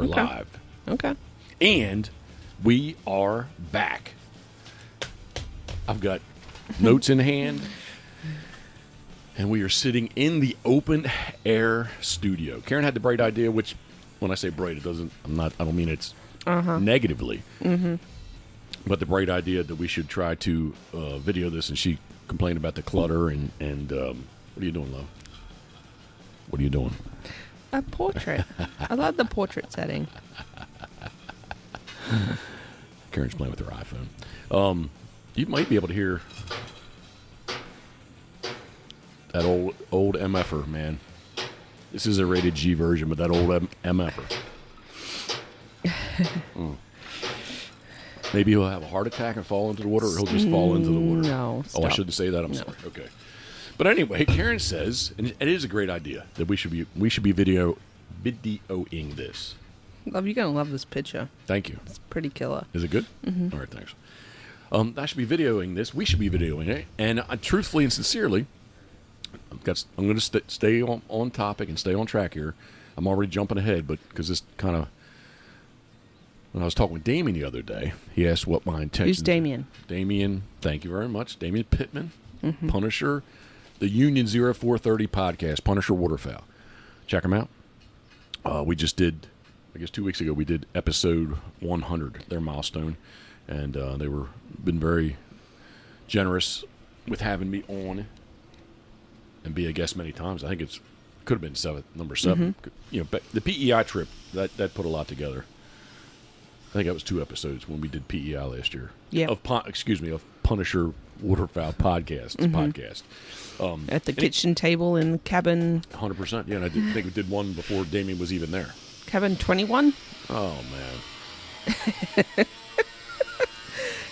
live. Okay. And we are back. I've got notes in hand, and we are sitting in the open air studio. Karen had the bright idea, which, when I say bright, I don't mean it's negatively. Mm-hmm. But the bright idea that we should try to video this, and she complained about the clutter and what are you doing, love? What are you doing? A portrait. I love the portrait setting. Karen's playing with her iPhone. You might be able to hear that old MFer, man. This is a rated G version, but that old MFer. Maybe he'll have a heart attack and fall into the water, or he'll just fall into the water. No, stop. Oh, I shouldn't say that. I'm sorry. Okay. But anyway, Karen says, and it is a great idea, that we should be videoing this. Love, you're going to love this picture. Thank you. It's pretty killer. Is it good? Mm-hmm. All right, thanks. I should be videoing this. We should be videoing it. And truthfully and sincerely, I'm going to stay on topic and stay on track here. I'm already jumping ahead, but because this kind of... When I was talking with Damien the other day, he asked what my intentions... Who's Damien? Damien, thank you very much. Damien Pittman, Punisher, the Union 0430 podcast, Punisher Waterfowl. Check them out. We just did, I guess 2 weeks ago, we did episode 100, their milestone. And they were been very generous with having me on and be a guest many times. I think could have been number 7. Mm-hmm. You know, but the PEI trip, that put a lot together. I think that was 2 episodes when we did PEI last year. Yeah. Of Punisher Waterfowl podcast. At the kitchen table in cabin. 100%. Yeah, and I think we did one before Damien was even there. Cabin 21. Oh man.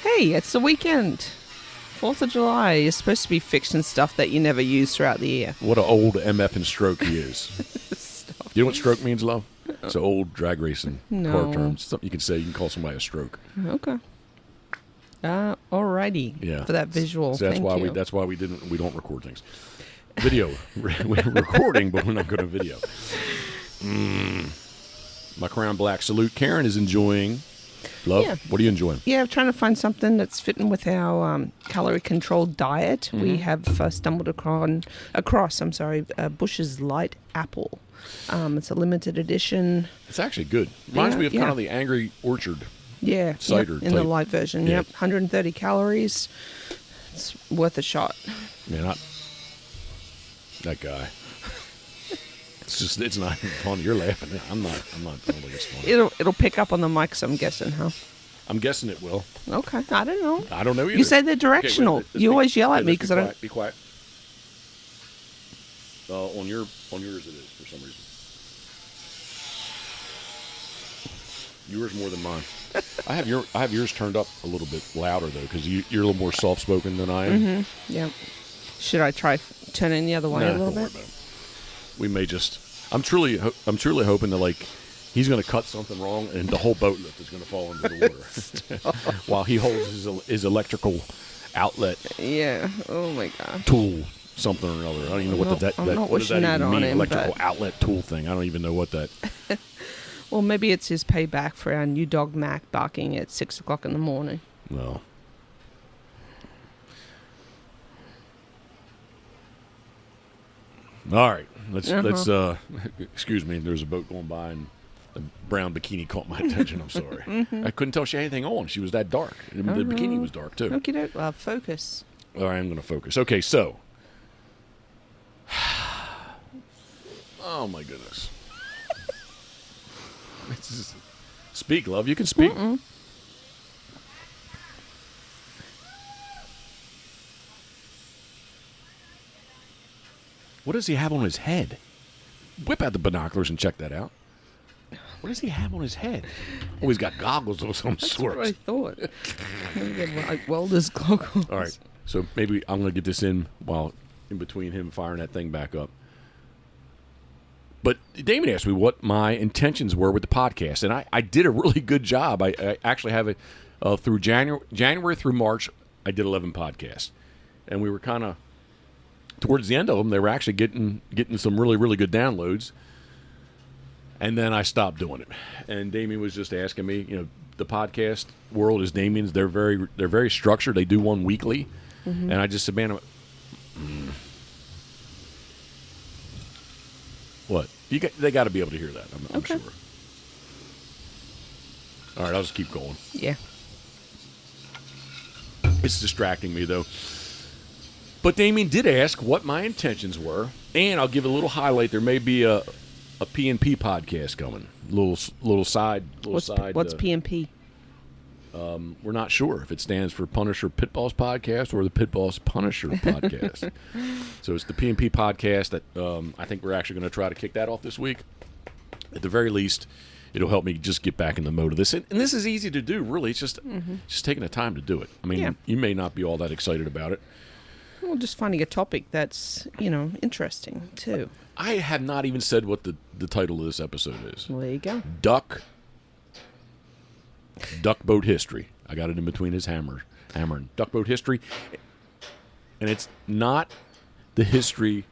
Hey, it's the weekend. 4th of July. You're supposed to be fixing stuff that you never use throughout the year. What an old MF and stroke he is. You know what stroke means, love? It's an old drag racing car term. It's something you can say. You can call somebody a stroke. Okay. Alrighty. Yeah. For that visual. So that's why we don't record things. Video. We're recording, but we're not going to video. My Crown Black salute. Karen is enjoying. Love, yeah. What are you enjoying? Yeah, I'm trying to find something that's fitting with our calorie-controlled diet. Mm-hmm. We have stumbled across Bush's Light Apple. It's a limited edition. It's actually good. Reminds me of kind of the Angry Orchard cider in the light version. Yep, 130 calories. It's worth a shot. Man, that guy. It's not even funny. You're laughing. I'm not totally it's funny. It'll pick up on the mics, I'm guessing, huh? I'm guessing it will. Okay. I don't know. I don't know either. You say they're directional. Okay, you always yell at me because I don't... Be quiet. On yours it is, for some reason. Yours more than mine. I have yours turned up a little bit louder, though, because you're a little more soft-spoken than I am. Mm-hmm. Yeah. Should I try turning the other way a little bit? Don't worry about it. We may just... I'm truly hoping that, he's going to cut something wrong and the whole boat lift is going to fall into the water while he holds his electrical outlet. Yeah. Oh my God. Tool, something or another. I don't even know what does that even mean? Electrical outlet tool thing. I don't even know what that. Well, maybe it's his payback for our new dog Mac barking at 6 o'clock in the morning. No. All right. Let's excuse me, there's a boat going by and the brown bikini caught my attention. I'm sorry. I couldn't tell she had anything on. She was that dark. The bikini was dark too. Okay, focus. All right, I'm going to focus. Okay, so. Oh my goodness. Speak, love. You can speak. Mm-mm. What does he have on his head? Whip out the binoculars and check that out. What does he have on his head? Oh, he's got goggles of some sort. That's what I thought. Like welder's goggles. All right. So maybe I'm going to get this in while in between him firing that thing back up. But Damon asked me what my intentions were with the podcast, and I did a really good job. I actually have it through January through March, I did 11 podcasts. And we were kind of... Towards the end of them, they were actually getting some really, really good downloads. And then I stopped doing it. And Damien was just asking me, the podcast world is Damien's. They're very structured. They do one weekly. And I just said, man, what? They got to be able to hear that. I'm sure. All right, I'll just keep going. Yeah. It's distracting me, though. But Damien did ask what my intentions were, and I'll give a little highlight. There may be a P&P podcast coming. Little side. What's P&P? We're not sure if it stands for Punisher Pitboss Podcast or the Pitboss Punisher Podcast. So it's the P&P podcast that I think we're actually going to try to kick that off this week. At the very least, it'll help me just get back in the mode of this. And this is easy to do, really. It's just taking the time to do it. I mean, you may not be all that excited about it. Well, just finding a topic that's, interesting, too. I have not even said what the title of this episode is. Well, there you go. Duck boat history. I got it in between his hammer and duck boat history. And it's not the history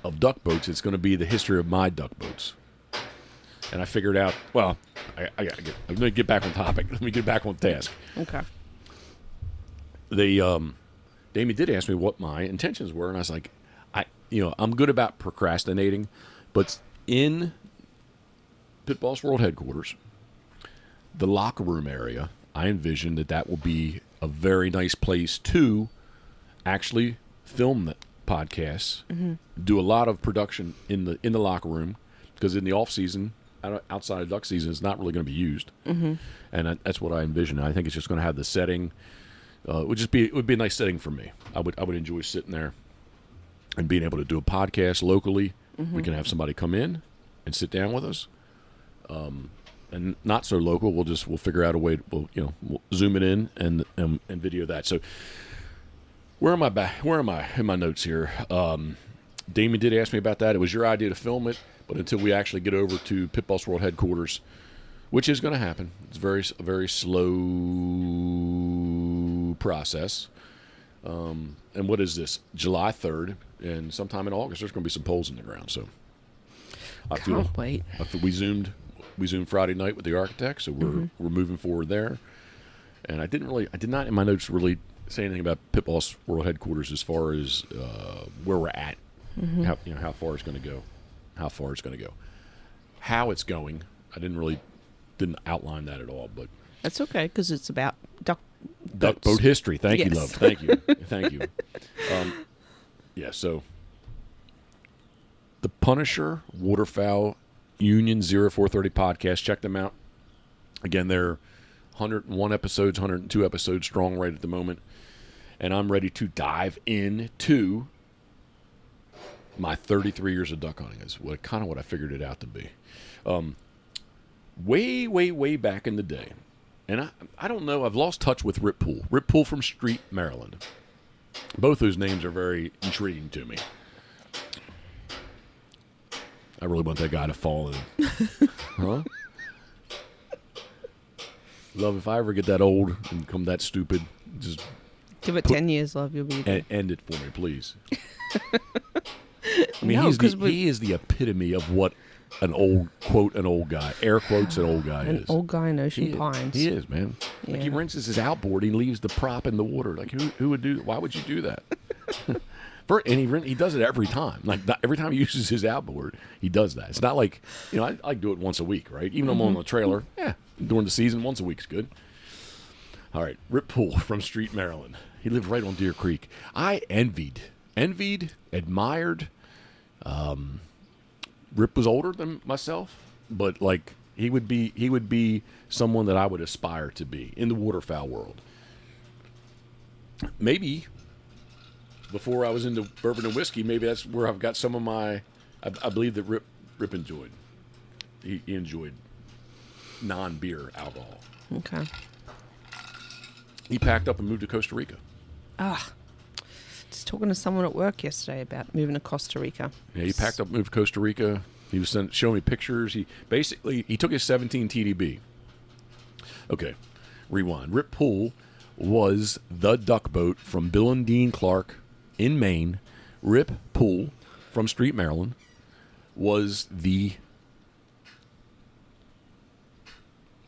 of duck boats. It's going to be the history of my duck boats. And I figured out, well, I'm going to get back on topic. Let me get back on task. Okay. Damien did ask me what my intentions were, and I was like, I'm good about procrastinating, but in Pitboss World Headquarters, the locker room area, I envision that will be a very nice place to actually film the podcasts, do a lot of production in the locker room, because in the off season, outside of duck season, it's not really going to be used, and that's what I envision. I think it's just going to have the setting. It would be a nice setting for me. I would enjoy sitting there and being able to do a podcast locally. We can have somebody come in and sit down with us. And not so local, we'll figure out a way. We'll zoom it in and video that. So where am I back? Where am I in my notes here? Damien did ask me about that. It was your idea to film it, but until we actually get over to Pitboss World Headquarters, which is going to happen, it's a very slow process. And what is this? July 3rd, and sometime in August, there's going to be some poles in the ground. So Can't wait. We zoomed Friday night with the architect, so we're moving forward there. And I did not in my notes really say anything about Pitboss World Headquarters as far as where we're at, how far it's going to go, how it's going. I didn't outline that at all, but that's okay because it's about duck boat history. Thank you, love. Thank you. So the Punisher Waterfowl Union 0430 podcast. Check them out. Again, they're 101 episodes, 102 episodes strong right at the moment. And I'm ready to dive into my 33 years of duck hunting. Is what I figured it out to be. Way back in the day. And I don't know, I've lost touch with Rip Pool. Rip Pool from Street, Maryland. Both those names are very intriguing to me. I really want that guy to fall in. Huh? Love, if I ever get that old and become that stupid, just give it 10 years, love. You'll be good. End it for me, please. I mean, he is the epitome of what an old guy, air quotes, an old guy is. An old guy in Ocean Pines. He is, man. Yeah. Like, he rinses his outboard, he leaves the prop in the water. Like, who would do? Why would you do that? And he does it every time. Like, every time he uses his outboard, he does that. It's not like, I do it once a week, right? Even though I'm on the trailer, during the season, once a week's good. All right, Rip Pool from Street, Maryland. He lived right on Deer Creek. I envied, admired. Rip was older than myself, but like he would be someone that I would aspire to be in the waterfowl world. Maybe before I was into bourbon and whiskey, maybe that's where I've got some of my. I believe that Rip enjoyed. He enjoyed non-beer alcohol. Okay. He packed up and moved to Costa Rica. Just talking to someone at work yesterday about moving to Costa Rica. Yeah, he packed up and moved to Costa Rica. He was showing me pictures. He took his 17 TDB. Okay, rewind. Rip Pool was the duck boat from Bill and Dean Clark in Maine. Rip Pool from Street, Maryland was the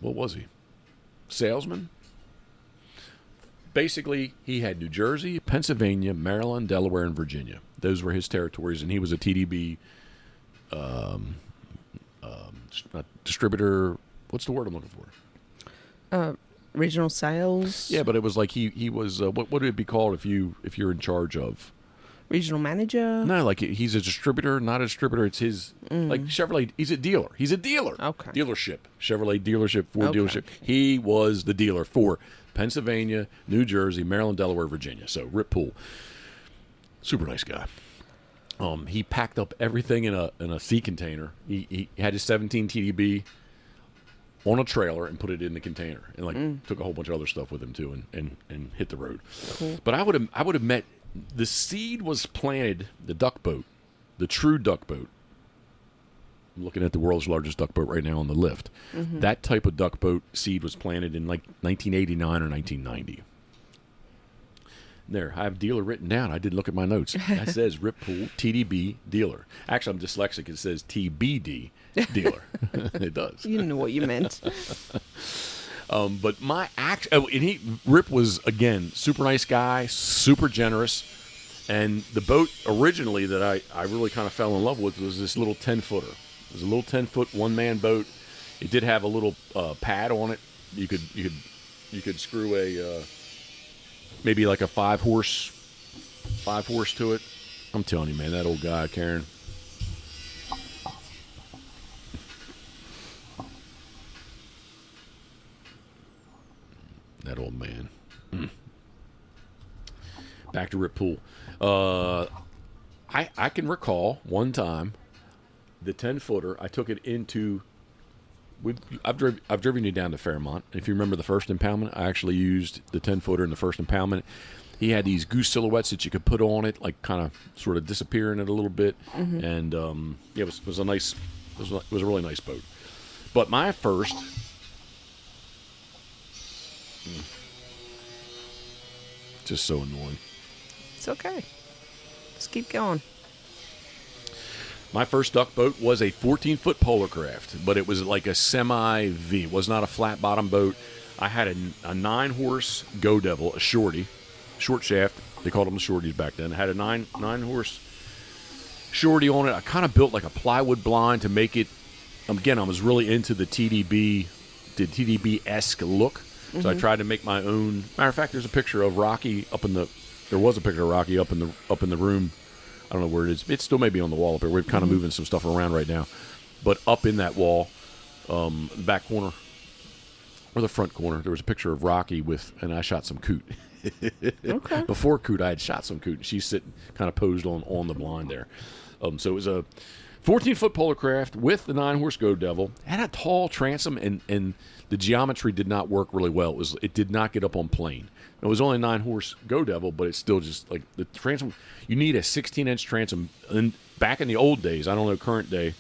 what was he? Salesman. Basically, he had New Jersey, Pennsylvania, Maryland, Delaware, and Virginia. Those were his territories, and he was a TDB distributor. What's the word I'm looking for? Regional sales. Yeah, but it was like he was what would it be called if you're in charge of? Regional manager. No, like he's a distributor, not a distributor. It's his like Chevrolet. He's a dealer. He's a dealer. Okay. Dealership, Chevrolet dealership, Ford Okay. dealership. He was the dealer for Pennsylvania, New Jersey, Maryland, Delaware, Virginia. So Rip Poole, super nice guy. He packed up everything in a sea container. He had his 17 TDB on a trailer and put it in the container, and took a whole bunch of other stuff with him too, and hit the road. Cool. But I would have met. The seed was planted. The duck boat, the true duck boat. I'm looking at the world's largest duck boat right now on the lift. That type of duck boat seed was planted in like 1989 or 1990. There, I have dealer written down. I didn't look at my notes. That says Rip Poole, TDB dealer. Actually, I'm dyslexic. It says TBD dealer. It does. You know what you meant. But my Rip was, again, super nice guy, super generous. And the boat originally that I really kind of fell in love with was this little 10-footer. It was a little 10-foot one-man boat. It did have a little pad on it. You could screw a maybe like a 5-horse to it. I'm telling you, man, that old guy, Karen. That old man. Back to Rip Poole. I can recall one time the 10-footer. I took it into. I've driven you down to Fairmont. If you remember the first impoundment, I actually used the 10-footer in the first impoundment. He had these goose silhouettes that you could put on it, like kind of sort of disappear in it a little bit, and yeah, it was a really nice boat. But my first. Just so annoying. It's okay. Just keep going. My first duck boat was a 14-foot polar craft, but it was like a semi-V. It was not a flat-bottom boat. I had a 9-horse Go Devil, a shorty, short shaft. They called them the shorties back then. I had a 9-horse shorty on it. I kind of built like a plywood blind to make it. Again, I was really into the TDB-esque look. So I tried to make my own. Matter of fact, there's a picture of Rocky up in the. There was a picture of Rocky up in the room. I don't know where it is. It still may be on the wall up here. We're kind of moving some stuff around right now, but up in that wall, back corner or the front corner, there was a picture of Rocky and I shot some coot. Okay. Before coot, I had shot some coot, and she's sitting kind of posed on the blind there. So it was a 14-foot polar craft with the 9-horse Go Devil. It had a tall transom, and the geometry did not work really well. It did not get up on plane. It was only a 9-horse Go Devil, but it's still just like the transom. You need a 16-inch transom. And back in the old days, I don't know current day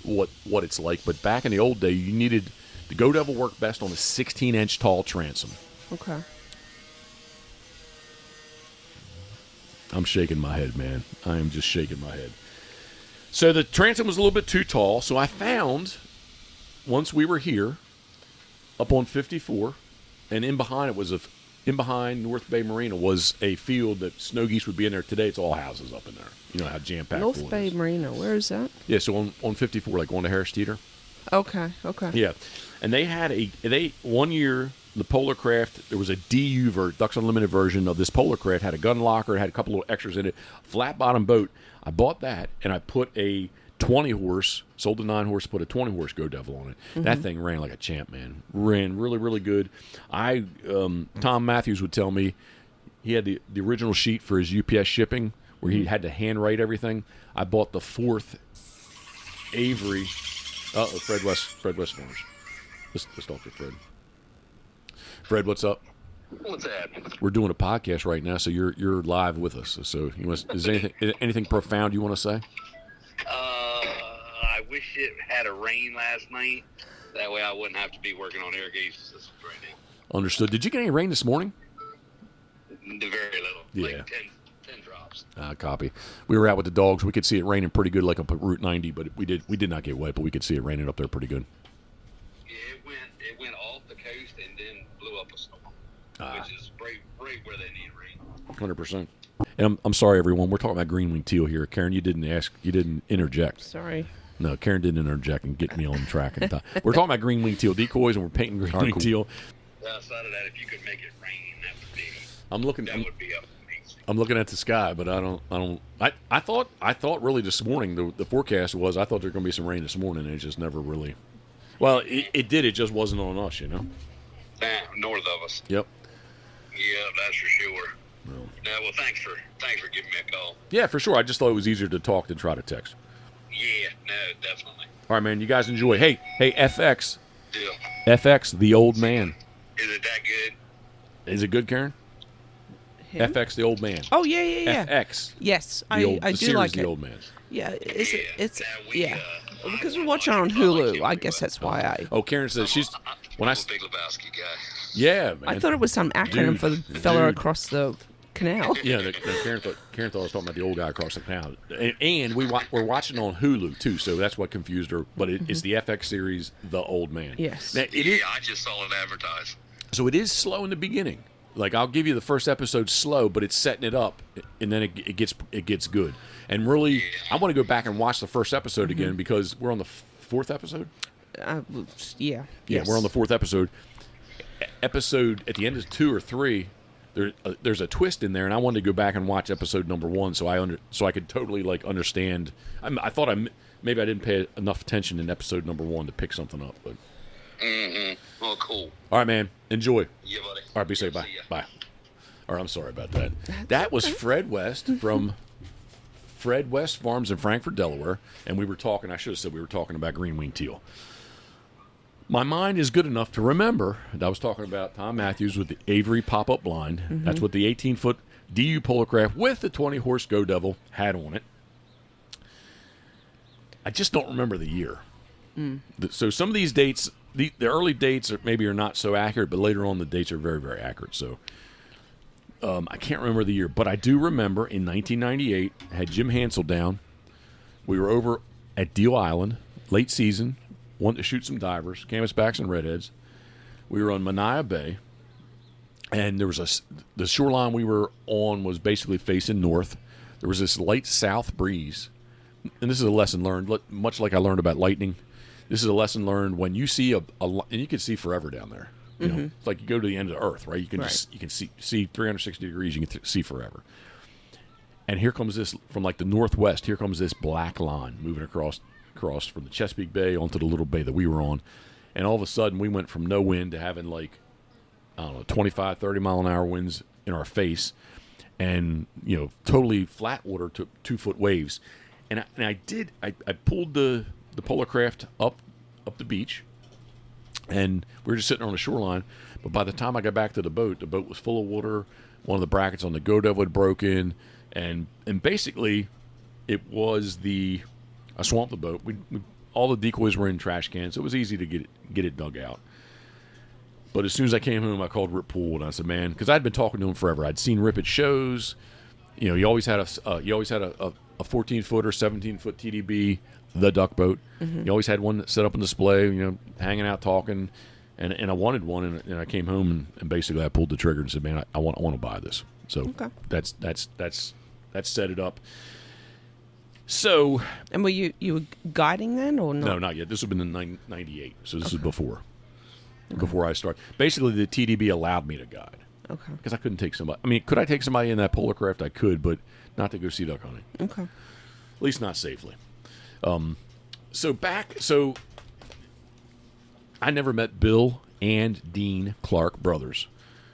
what it's like, but back in the old day, you needed the Go Devil worked best on a 16-inch tall transom. Okay. I'm shaking my head, man. I am just shaking my head. So the transom was a little bit too tall, so I found, once we were here, up on 54, and in behind North Bay Marina was a field that snow geese would be in there. Today it's all houses up in there. You know how jam-packed North Bay Marina, where is that? Yeah, so on 54, like going to Harris Teeter. Okay. Yeah, and they had one year, the Polar Craft, there was a DU Ducks Unlimited version of this Polar Craft, had a gun locker, had a couple of extras in it, flat bottom boat. I bought that, and I put a 20-horse, sold the 9-horse, put a 20-horse Go Devil on it. That thing ran like a champ, man. Ran really, really good. Tom Matthews would tell me he had the original sheet for his UPS shipping where he had to handwrite everything. I bought the 4th Avery. Fred West Farmers. Let's talk to Fred. Fred, what's up? What's that? We're doing a podcast right now, so you're live with us. So is anything profound you want to say? I wish it had a rain last night. That way I wouldn't have to be working on irrigation systems right now. Understood. Did you get any rain this morning? Very little. Yeah. Like 10 drops. Copy. We were out with the dogs. We could see it raining pretty good, like up at Route 90, but we did not get wet, but we could see it raining up there pretty good. Yeah, it went all up a storm, which is right where they need rain. 100%. And I'm sorry, everyone. We're talking about green wing teal here. Karen, you didn't interject. Sorry. No, Karen didn't interject and get me on track in time. We're talking about green wing teal decoys, and we're painting green wing teal. Outside of that, if you could make it rain, that would be. That would be amazing. I'm looking at the sky, but I thought really this morning the forecast was I thought there was going to be some rain this morning, and it just never really. Well, it did. It just wasn't on us, you know. North of us. Yep. Yeah, that's for sure. Well, Well, thanks for giving me a call. yeah, for sure. I just thought it was easier to talk than try to text. Yeah, no, definitely. All right, man. You guys enjoy. Hey, FX. Deal. FX, the old man. Is it that good? Is it good, Karen? Him? FX, the old man. Oh yeah. FX. Yes, The I series, do like the it. old man. Yeah, it's Yeah, because we're watching on Hulu. I guess that's why I. Oh, Karen says she's when I'm a big Lebowski guy. Yeah, man. I thought it was some acronym Dude, for the fella dude. across the canal. Yeah, Karen thought I was talking about the old guy across the canal, and we're watching on Hulu too, so that's what confused her. But it's the FX series, The Old Man. Yes. Now, it is, I just saw it advertised. so it is slow in the beginning. Like I'll give you the first episode slow, but it's setting it up, and then it gets good. And really, I want to go back and watch the first episode again because we're on the fourth episode. Yeah. Yeah, Yes. we're on the fourth episode. Episode at the end of 2 or 3. There's a twist in there, and I wanted to go back and watch episode number 1 so I could totally like understand. I thought maybe I didn't pay enough attention in episode number 1 to pick something up. But Oh, cool. all right, man, enjoy. Yeah, buddy. All right, be safe. Bye. See ya. Bye. All right, I'm sorry about that. That was Fred West from Fred West Farms in Frankfort, Delaware, and we were talking. I should have said we were talking about green wing teal. My mind is good enough to remember that I was talking about Tom Matthews with the Avery pop-up blind. That's what the 18-foot DU Polarcraft with the 20-horse Go Devil had on it. I just don't remember the year. So some of these dates, the early dates are not so accurate, but later on the dates are very, very accurate. So I can't remember the year, but I do remember in 1998, I had Jim Hansel down. We were over at Deal Island, late season, wanted to shoot some divers, canvasbacks and redheads. We were on Mania Bay, and there was the shoreline we were on was basically facing north. There was this light south breeze, and this is a lesson learned, much like I learned about lightning. This is a lesson learned when you see and you can see forever down there. You know, it's like you go to the end of the earth, right? You can you can see 360 degrees. You can see forever. And here comes this from like the northwest. Here comes this black line moving across from the Chesapeake Bay onto the little bay that we were on. And all of a sudden, we went from no wind to having like, I don't know, 25, 30 mile an hour winds in our face, and totally flat water to 2-foot waves. And I pulled the Polarcraft up the beach, and we were just sitting on the shoreline. But by the time I got back to the boat was full of water. One of the brackets on the Go Devil had broken, and basically, it was I swamped the boat. We all the decoys were in trash cans, so it was easy to get it dug out. But as soon as I came home, I called Rip Poole and I said, "Man," because I'd been talking to him forever. I'd seen Rip at shows. He always had a 14-foot or 17-foot TDB, the duck boat. He always had one set up on display, hanging out talking. And I wanted one, and I came home and basically I pulled the trigger and said, "Man, I want to buy this." So that's set it up. So, And were you were guiding then or not? No, not yet. This would have been in 98, so this is before I started. Basically, the TDB allowed me to guide. Okay. Because I couldn't take somebody. I mean, could I take somebody in that Polarcraft? I could, but not to go sea duck hunting. Okay. At least not safely. So I never met Bill and Dean Clark brothers,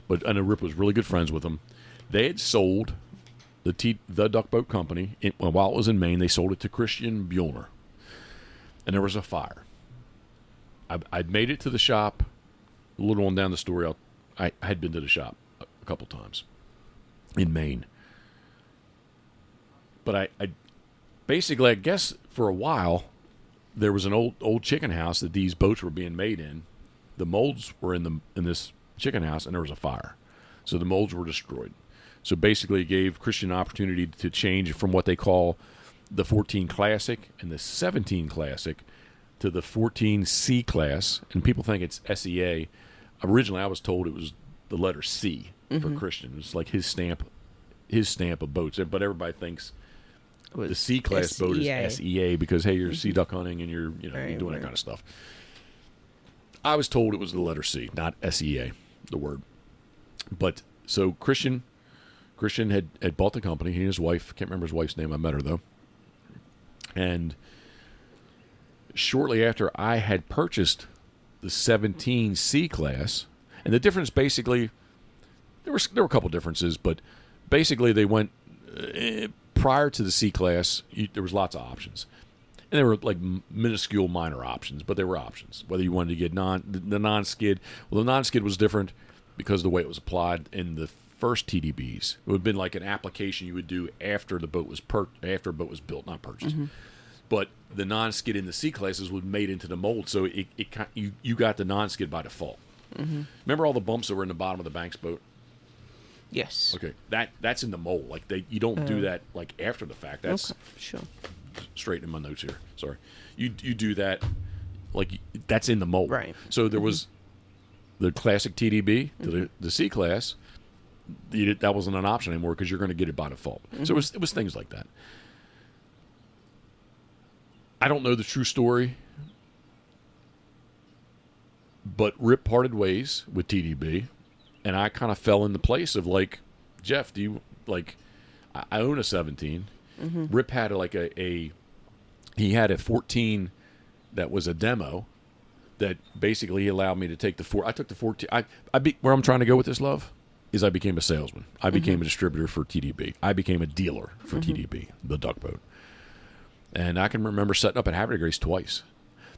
but I know Rip was really good friends with them. They had sold the duck boat company while it was in Maine. They sold it to Christian Buellner, and there was a fire. I'd made it to the shop. A little on down the story, I had been to the shop a couple times in Maine, but I basically, I guess for a while, there was an old chicken house that these boats were being made in. The molds were in this chicken house, and there was a fire, so the molds were destroyed. So basically, it gave Christian an opportunity to change from what they call the 14 Classic and the 17 Classic to the 14 C Class, and people think it's SEA. originally I was told it was the letter C for Christian. It's like his stamp of boats. But everybody thinks the C class boat is SEA because hey, you're sea duck hunting and you're you're doing that kind of stuff. I was told it was the letter C, not SEA, the word. But so Christian had bought the company. He and his wife, can't remember his wife's name. I met her though. And shortly after I had purchased the 17 C class, and the difference basically, there were a couple differences, but basically they went prior to the C class. There was lots of options. And they were like minuscule minor options, but they were options. Whether you wanted to get the non-skid. Well, the non-skid was different because of the way it was applied in the first TDBs. It would have been like an application you would do after the boat was built, not purchased. But the non-skid in the C classes was made into the mold, so you got the non-skid by default. Remember all the bumps that were in the bottom of the Banks boat? Yes. Okay, that's in the mold. Like you don't do that like after the fact. That's okay. Sure. Straight in my notes here. Sorry. You do that like that's in the mold. Right. So there was the classic TDB to the C class. That wasn't an option anymore because you're going to get it by default. So it was things like that. I don't know the true story, but Rip parted ways with TDB, and I kind of fell in the place of like, Jeff, do you like? I own a 17. Rip had he had a 14 that was a demo that basically allowed me to take the 4. I took the 14. Where I'm trying to go with this, love, is I became a salesman. I became a distributor for TDB. I became a dealer for TDB, the duck boat. And I can remember setting up at Haverty Grace twice.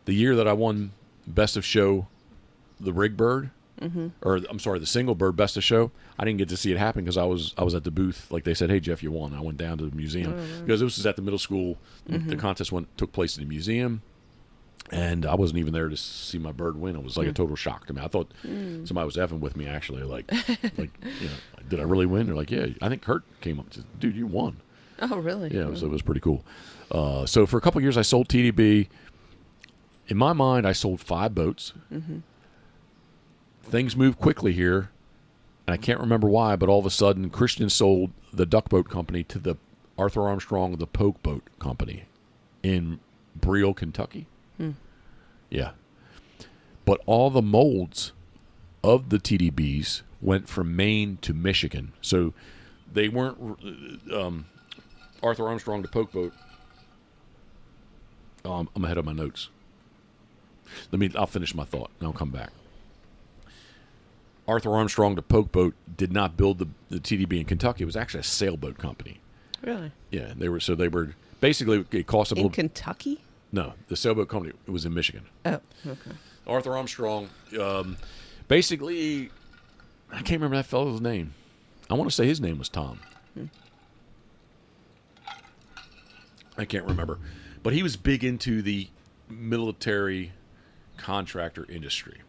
The year that I won Best of Show, the rig bird, or I'm sorry, the single bird Best of Show, I didn't get to see it happen because I was at the booth. Like they said, hey, Jeff, you won. I went down to the museum because this was at the middle school. The contest took place in the museum. And I wasn't even there to see my bird win. It was like a total shock to me. I thought somebody was effing with me, actually. Like, did I really win? They're like, yeah. I think Kurt came up to, dude, you won. Oh, really? Yeah, so it was pretty cool. So for a couple of years, I sold TDB. In my mind, I sold 5 boats. Things moved quickly here, and I can't remember why, but all of a sudden, Christian sold the duck boat company to the Arthur Armstrong, the poke boat company in Breel, Kentucky. Yeah. But all the molds of the TDBs went from Maine to Michigan. So they weren't Arthur Armstrong, the poke boat. I'm ahead of my notes. I'll finish my thought, and I'll come back. Arthur Armstrong, the poke boat, did not build the TDB in Kentucky. It was actually a sailboat company. Really? Yeah, they were basically, it cost them a little. In Kentucky? No, the sailboat company, it was in Michigan. Oh, okay. Arthur Armstrong, basically, I can't remember that fellow's name. I want to say his name was Tom. I can't remember. But he was big into the military contractor industry.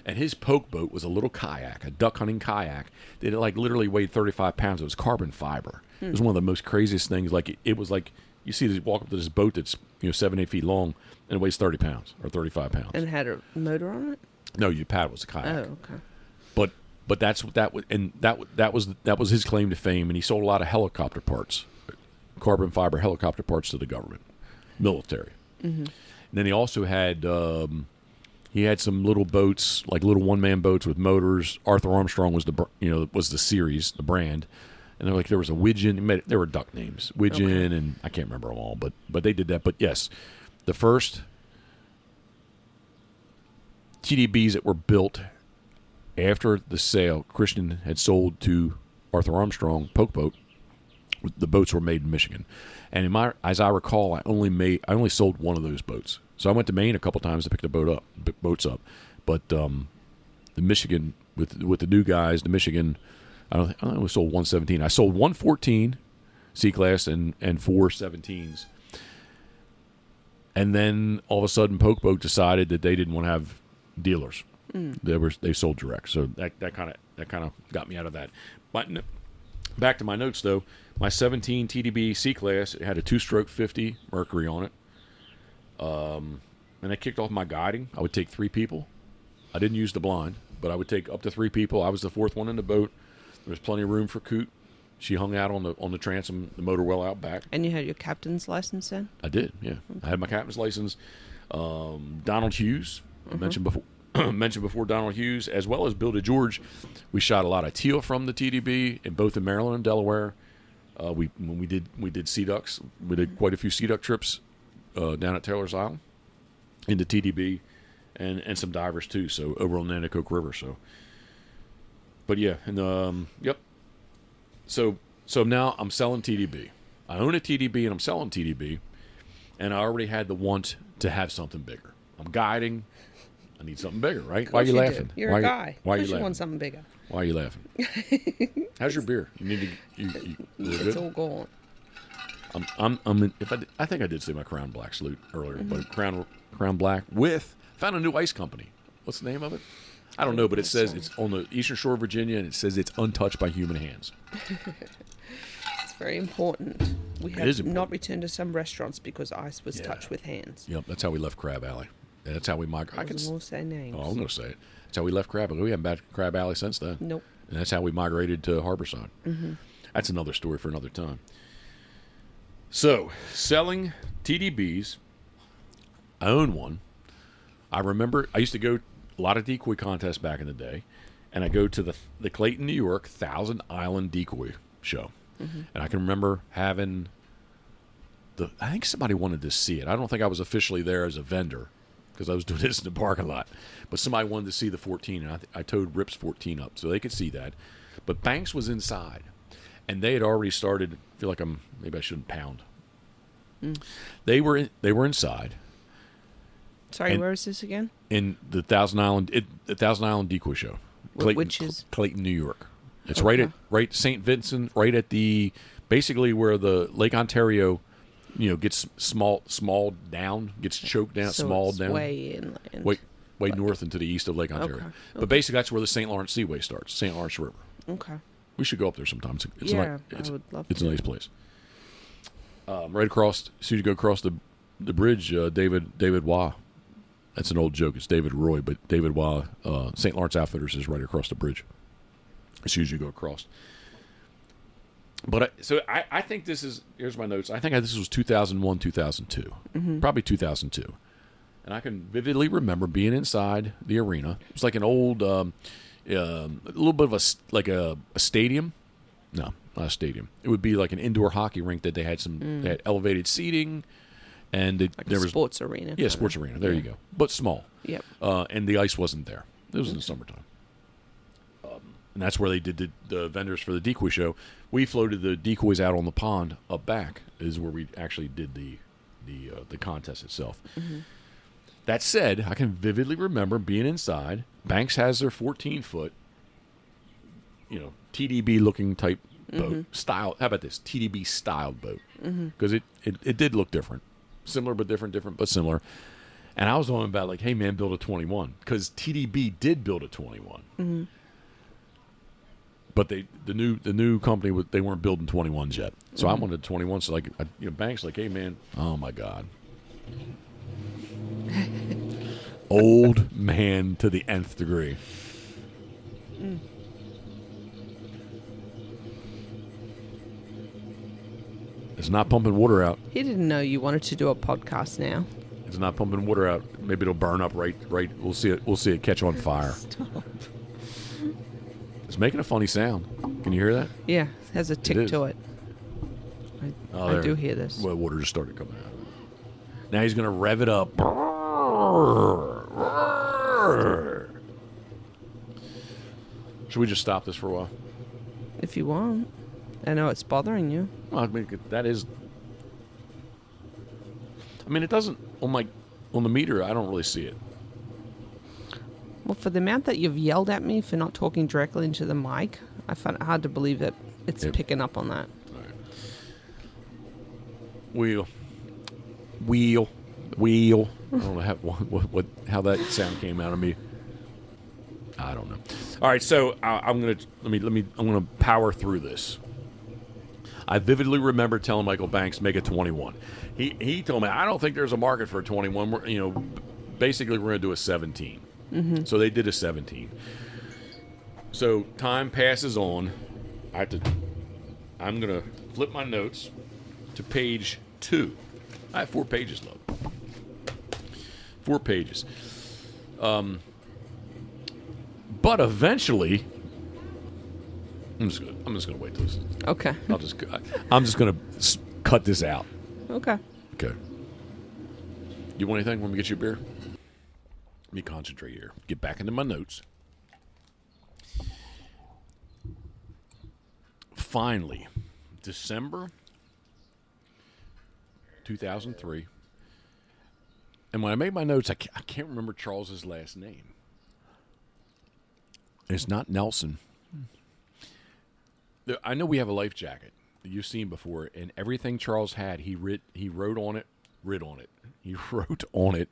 And his poke boat was a little kayak, a duck hunting kayak that literally weighed 35 pounds. It was carbon fiber. It was one of the most craziest things. It was like, you see this, walk up to this boat that's 7-8 feet long and it weighs 30 pounds or 35 pounds. And had a motor on it? No, your paddle was a kayak. Oh, okay. But that's what that was, and that was his claim to fame. And he sold a lot of helicopter parts, carbon fiber helicopter parts to the government, military. And then he also had some little boats, like little one-man boats with motors. Arthur Armstrong was the series, the brand. And there was a Widgeon. There were duck names, Widgeon, and I can't remember them all, but they did that. But yes, the first TDBs that were built after the sale, Christian had sold to Arthur Armstrong poke boat. The boats were made in Michigan, and as I recall, I only sold one of those boats. So I went to Maine a couple times to pick the boats up, but the Michigan with the new guys, the Michigan. I only sold 117. I sold 114 C-Class and 4 17s. And then all of a sudden, Poke Boat decided that they didn't want to have dealers. They sold direct. So that kind of got me out of that. But back to my notes though. My 17 TDB C-Class, it had a 2-stroke 50 Mercury on it. And I kicked off my guiding. I would take 3 people. I didn't use the blind. but I would take up to 3 people. I was the 4th one in the boat. There was plenty of room for Coot. She hung out on the transom, the motor well out back. And you had your captain's license then? I did, yeah. I had my captain's license. Donald Hughes, I mentioned before Donald Hughes, as well as Bill DeGeorge. We shot a lot of teal from the TDB, in both in Maryland and Delaware. When we did sea ducks, we did quite a few sea duck trips down at Taylor's Island into TDB, and some divers too. So over on the Nanticoke River. So, but yeah, and yep. So now I'm selling TDB. I own a TDB and I'm selling TDB, and I already had the want to have something bigger. I'm guiding. I need something bigger, right? Why are you laughing? You're a guy. Why are you laughing? laughing? Want something bigger. Why are you laughing? How's your beer? You need to. It's all gone. I think I did say my Crown Black salute earlier, but Crown Black found a new ice company. What's the name of it? I don't know, but it says it's on the eastern shore of Virginia, and it says it's untouched by human hands. It's very important. We have not returned to some restaurants because ice was touched with hands. Yep, that's how we left Crab Alley. That's how we migrated. I wasn't going to say names. Oh, I'm going to say it. That's how we left Crab Alley. We haven't been to Crab Alley since then. Nope. And that's how we migrated to Harborside. That's another story for another time. So, selling TDBs. I own one. I remember I used to go a lot of decoy contests back in the day, and I go to the Clayton, New York 1,000 Island Decoy Show. And I can remember having I think somebody wanted to see it. I don't think I was officially there as a vendor because I was doing this in the parking lot. But somebody wanted to see the 14, and I towed Rip's 14 up so they could see that. But Banks was inside, and they had already started. I feel like maybe I shouldn't pound. They were inside. Sorry, where is this again? In the 1,000 Island Decoy Show. Clayton, which is Clayton, New York. It's right St. Vincent, right at basically where the Lake Ontario, gets small down, gets choked down, so small it's down. Way inland. Way north and to the east of Lake Ontario. Okay. But basically that's where the St. Lawrence Seaway starts, St. Lawrence River. Okay. We should go up there sometime. It's I would love It's to. a nice place. Right across, as soon as you go across the bridge, David Waugh. That's an old joke. It's David Roy, but David Waugh, St. Lawrence Outfitters is right across the bridge as soon as you go across. But I think this is, here's my notes. I think this was 2001, 2002, probably 2002. And I can vividly remember being inside the arena. It was like an old, a little bit of a stadium. No, not a stadium. It would be like an indoor hockey rink that they had they had elevated seating. And there was sports arena. Yeah, sports arena. There you go. But small. Yep. And the ice wasn't there. It was in the summertime. And that's where they did the vendors for the decoy show. We floated the decoys out on the pond up back is where we actually did the contest itself. That said, I can vividly remember being inside. Banks has their 14-foot, TDB looking type boat style. How about this? TDB styled boat. Because it did look different. Similar but different but similar. And I was on about like, hey man, build a 21. Because TDB did build a 21. But the new company, they weren't building 21s yet. So I wanted 21. So Banks like, hey man, oh my God. Old man to the nth degree. It's not pumping water out. He didn't know you wanted to do a podcast now. It's not pumping water out. Maybe it'll burn up right. We'll see it catch on fire. Stop. It's making a funny sound. Can you hear that? Yeah, it has a tick to it. I do hear this. Well, water just started coming out. Now he's going to rev it up. Should we just stop this for a while? If you want. I know it's bothering you. Well, I mean, that is. I mean, it doesn't on the meter. I don't really see it. Well, for the amount that you've yelled at me for not talking directly into the mic, I find it hard to believe that it's picking up on that. All right. Wheel. I don't know how that sound came out of me. I don't know. All right, so I'm gonna power through this. I vividly remember telling Michael Banks, make a 21. He told me, I don't think there's a market for a 21. Basically we're going to do a 17. So they did a 17. So time passes on. I'm gonna flip my notes to page 2. I have 4 pages, love. 4 pages. But eventually, I'm just gonna wait till this. Okay. I'm just gonna cut this out. Okay. Okay. You want anything? Want me to get you a beer? Let me concentrate here. Get back into my notes. Finally, December 2003. And when I made my notes, I can't remember Charles's last name. It's not Nelson. I know we have a life jacket that you've seen before, and everything Charles had, he wrote on it. He wrote on it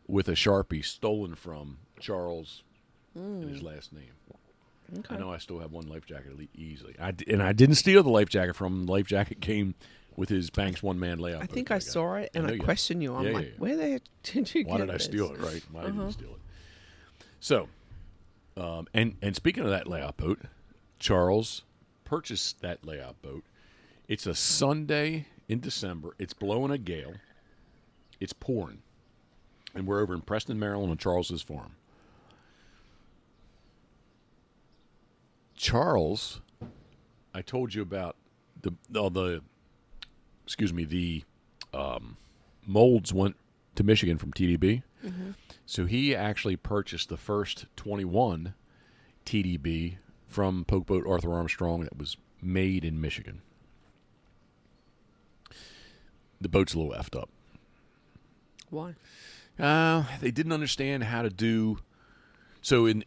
with a Sharpie stolen from Charles and his last name. Okay. I know I still have one life jacket easily. I didn't steal the life jacket from him. The life jacket came with his Banks one-man layout. I think I saw it, and I questioned you. I'm like, where the heck did you get this? Why did I steal it, right? Why did you steal it? So, and speaking of that layout boat, Charles purchased that layout boat. It's a Sunday in December. It's blowing a gale. It's pouring. And we're over in Preston, Maryland on Charles's farm. Charles, I told you about the molds went to Michigan from TDB. Mm-hmm. So he actually purchased the first 21 TDB from Poke Boat Arthur Armstrong that was made in Michigan. The boat's a little effed up. Why? They didn't understand how to do. So in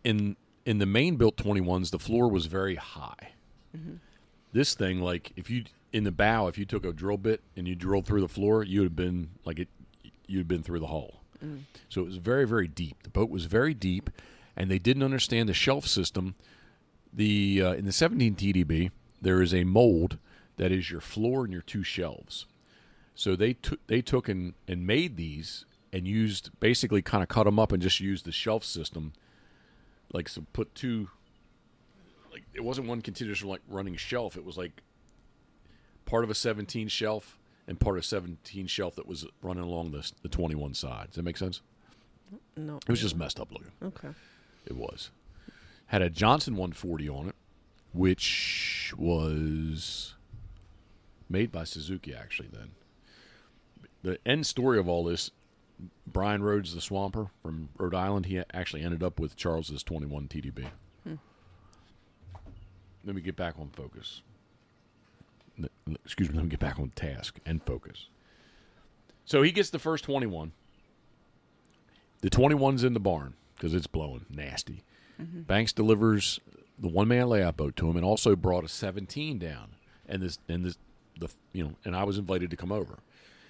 the main built 21s, the floor was very high. Mm-hmm. This thing, like in the bow, if you took a drill bit and you drilled through the floor, you'd have been through the hull. Mm. So it was very, very deep. The boat was very deep, and they didn't understand the shelf system. In the 17 TDB, there is a mold that is your floor and your 2 shelves. So they took and made these and used, basically kind of cut them up and just used the shelf system. Like, so put 2, like, it wasn't one continuous like running shelf. It was like part of a 17 shelf and part of a 17 shelf that was running along the 21 side. Does that make sense? No. It was just messed up looking. Okay. It was. Had a Johnson 140 on it, which was made by Suzuki, actually, then. The end story of all this, Brian Rhodes, the Swamper from Rhode Island, he actually ended up with Charles's 21 TDB. Let me get back on focus. Excuse me, let me get back on task and focus. So he gets the first 21. The 21's in the barn because it's blowing nasty. Mm-hmm. Banks delivers the one-man layout boat to him and also brought a 17 down. And I was invited to come over.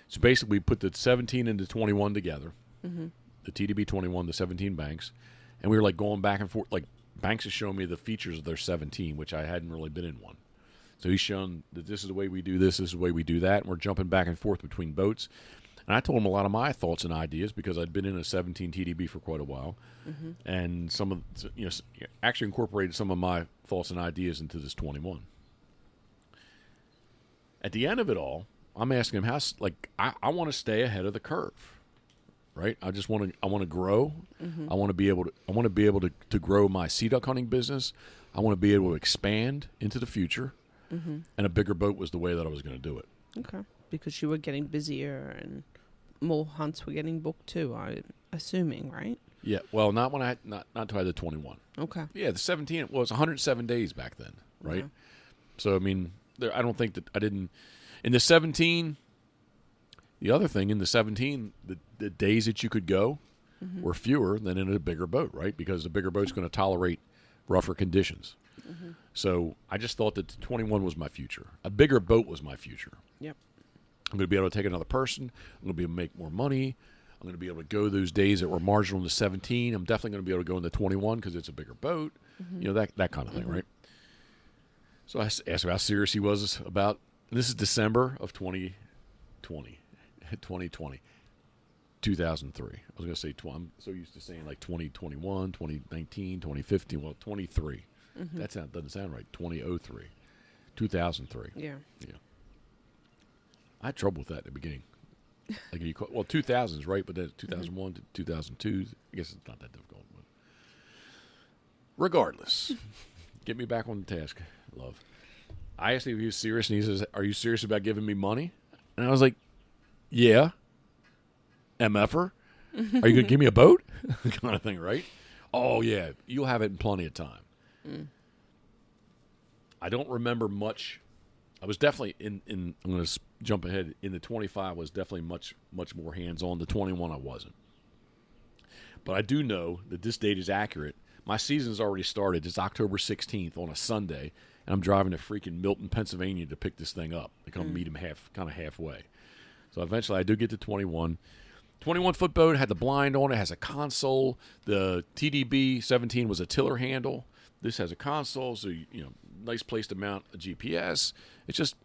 So basically, we put the 17 and the 21 together, mm-hmm. the TDB 21, the 17 Banks, and we were like going back and forth. Like Banks is showing me the features of their 17, which I hadn't really been in one. So he's shown that this is the way we do this is the way we do that, and we're jumping back and forth between boats. And I told him a lot of my thoughts and ideas because I'd been in a 17 TDB for quite a while, mm-hmm. and actually incorporated some of my thoughts and ideas into this 21. At the end of it all, I'm asking him I want to stay ahead of the curve, right? I want to grow. Mm-hmm. I want to be able to grow my sea duck hunting business. I want to be able to expand into the future, mm-hmm. and a bigger boat was the way that I was going to do it. Okay, because you were getting busier and more hunts were getting booked too. I'm assuming, right? Yeah. Well, not until I had the 21. Okay. Yeah, the 17. It was 107 days back then, right? Okay. So I mean, I don't think that I didn't. In the 17, the other thing in the 17, the days that you could go mm-hmm. were fewer than in a bigger boat, right? Because the bigger boat's going to tolerate rougher conditions. Mm-hmm. So I just thought that the 21 was my future. A bigger boat was my future. Yep. I'm going to be able to take another person. I'm going to be able to make more money. I'm going to be able to go those days that were marginal in the 17. I'm definitely going to be able to go in the 21 because it's a bigger boat. Mm-hmm. That kind of thing, mm-hmm. right? So I asked him how serious he was about. This is December of 2020. 2003. I was going to say, I'm so used to saying like 2021, 2019, 2015. Well, 23. That doesn't sound right. 2003. 2003. Yeah. Yeah. I had trouble with that at the beginning. Like if you 2000s, right? But then 2001 to 2002. I guess it's not that difficult. But regardless, get me back on the task, love. I asked him if he was serious, and he says, "Are you serious about giving me money?" And I was like, "Yeah." MFer, are you going to give me a boat? Kind of thing, right? Oh yeah, you'll have it in plenty of time. I don't remember much. I was definitely in I'm going to jump ahead. In the 25, I was definitely much more hands-on. The 21, I wasn't. But I do know that this date is accurate. My season's already started. It's October 16th on a Sunday, and I'm driving to freaking Milton, Pennsylvania to pick this thing up, to come meet him halfway. So eventually I do get to 21. 21-foot boat, had the blind on it, has a console. The TDB 17 was a tiller handle. This has a console, so nice place to mount a GPS. It just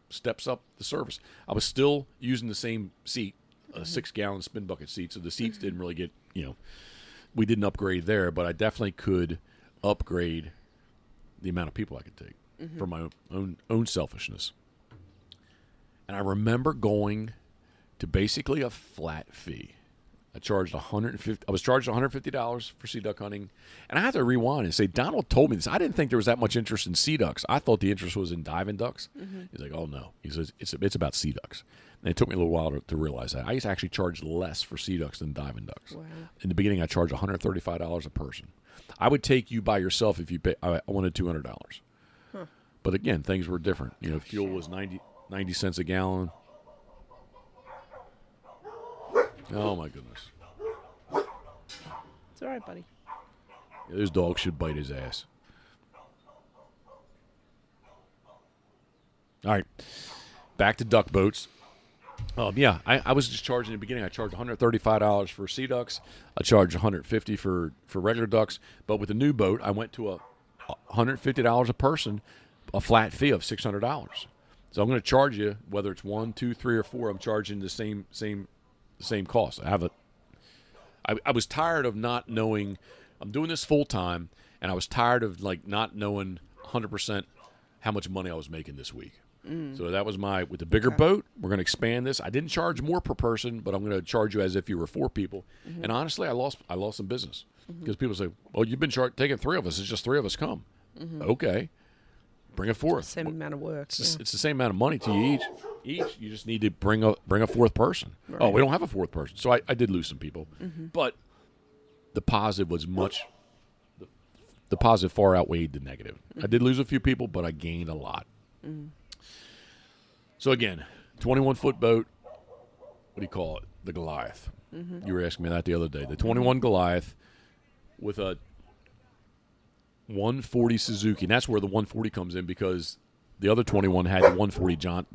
steps up the service. I was still using the same seat, a 6-gallon spin bucket seat, so the seats didn't really get, we didn't upgrade there, but I definitely could upgrade the amount of people I could take for my own selfishness. And I remember going to basically a flat fee. I was charged $150 for sea duck hunting, and I had to rewind and say, Donald told me this. I didn't think there was that much interest in sea ducks. I thought the interest was in diving ducks. He's like, oh no. He says it's about sea ducks. And it took me a little while to realize that. I used to actually charge less for sea ducks than diving ducks. Wow. In the beginning, I charged $135 a person. I would take you by yourself if you pay. I wanted $200. Huh. But again, things were different. Fuel was 90 cents a gallon. Oh my goodness. It's all right, buddy. Yeah, this dog should bite his ass. All right. Back to duck boats. I was just charging in the beginning. I charged $135 for sea ducks. I charged $150 for regular ducks. But with the new boat, I went to a $150 a person, a flat fee of $600. So I'm going to charge you, whether it's 1, 2, 3, or 4. I'm charging the same cost. I was tired of not knowing. I'm doing this full time, and I was tired of not knowing 100% how much money I was making this week. So that was with the bigger boat. We're going to expand this. I didn't charge more per person, but I'm going to charge you as if you were 4 people. And honestly, I lost some business because people say, "Well, you've been taking 3 of us. It's just 3 of us come." Okay, bring a 4th. Same amount of work. It's the same amount of money to you each. You just need to bring a 4th person. Right. Oh, we don't have a 4th person, so I did lose some people, but the positive was the positive far outweighed the negative. I did lose a few people, but I gained a lot. So again, 21-foot boat. What do you call it? The Goliath. You were asking me that the other day. The 21 Goliath with a 140 Suzuki, and that's where the 140 comes in because the other 21 had the 140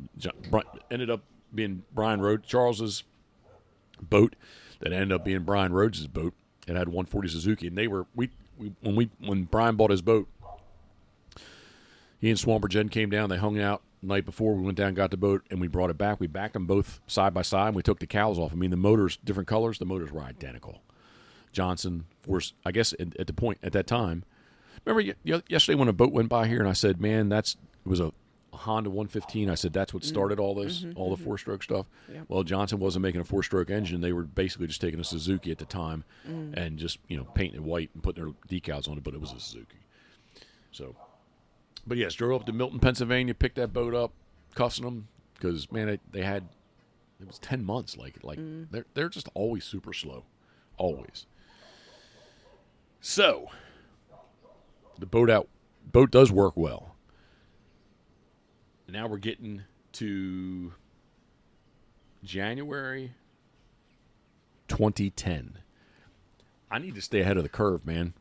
ended up being Brian Rhodes, Charles's boat that ended up being Brian Rhodes' boat. It had 140 Suzuki, and they were when Brian bought his boat, he and Swamper Jen came down. They hung out the night before. We went down, got the boat, and we brought it back. We backed them both side by side, and we took the cowls off. I mean, the motors, different colors. The motors were identical. Johnson, Force. I guess at that time. Remember yesterday when a boat went by here, and I said, "Man, it was a Honda 115." I said, "That's what started all this, all the 4-stroke stuff." Yep. Well, Johnson wasn't making a 4-stroke engine; they were basically just taking a Suzuki at the time and just painting it white and putting their decals on it. But it was a Suzuki. So, but yes, drove up to Milton, Pennsylvania, picked that boat up, cussing them because man, it was 10 months. They're just always super slow, always. So. The boat does work well. Now we're getting to January 2010. I need to stay ahead of the curve, man.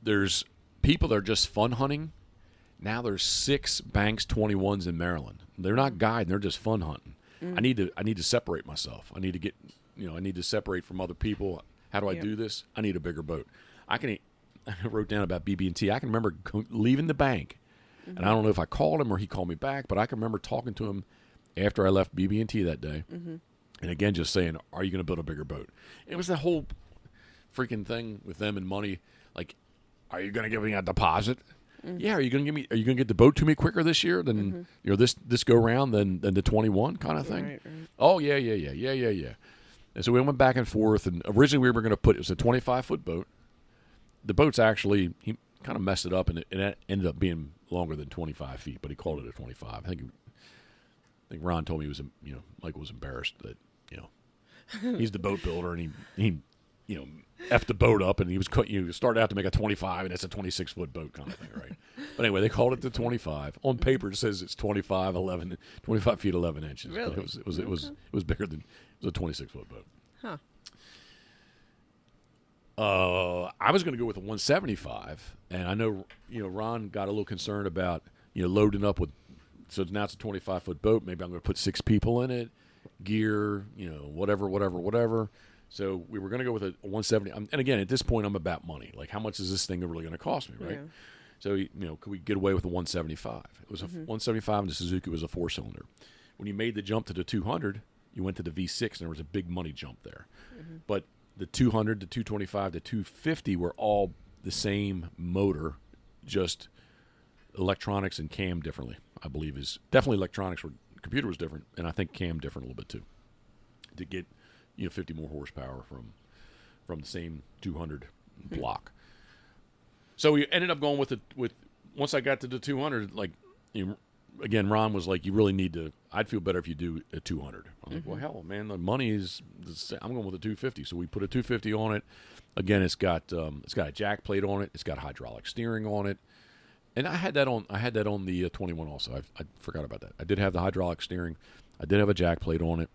There's people that are just fun hunting. Now there's 6 Banks 21s in Maryland. They're not guiding, they're just fun hunting. I need to separate myself. I need to get, I need to separate from other people. How do I do this? I need a bigger boat. I wrote down about BB&T. I can remember leaving the bank, and I don't know if I called him or he called me back, but I can remember talking to him after I left BB&T that day, and again just saying, "Are you going to build a bigger boat?" It was the whole freaking thing with them and money. Are you going to give me a deposit? Yeah. Are you going to get the boat to me quicker this year than this go round than the 21 kind of thing? Right. Oh yeah. And so we went back and forth. And originally we were going to it was a 25-foot boat. The boat's actually he kind of messed it up, and it ended up being longer than 25 feet, but he called it a 25. I think Ron told me he was Michael was embarrassed that he's the boat builder and he effed the boat up, and he was started out to make a 25, and it's a 26-foot boat kind of thing, right? But anyway, they called it the 25. On paper, it says it's 25 feet 11 inches. Really? But it was bigger than it was a 26-foot boat. Huh. I was going to go with a 175, and I know Ron got a little concerned about loading up with. So now it's a 25-foot boat. Maybe I'm going to put 6 people in it, gear, whatever. So we were going to go with a 170. And again, at this point, I'm about money. Like, how much is this thing really going to cost me, right? Yeah. So, could we get away with a 175? It was a 175, and the Suzuki was a 4-cylinder. When you made the jump to the 200, you went to the V6, and there was a big money jump there. But the 200, the 225, the 250 were all the same motor, just electronics and cam differently, I believe. Is definitely electronics. Computer was different, and I think cam different a little bit too, to get 50 more horsepower from the same 200 block. So we ended up going with once I got to the 200, like again, Ron was like, you really need to. I'd feel better if you do a 200. I'm like, well, hell, man, the money is. I'm going with a 250. So we put a 250 on it. Again, it's got a jack plate on it. It's got hydraulic steering on it. And I had that on the 21 also. I forgot about that. I did have the hydraulic steering. I did have a jack plate on it.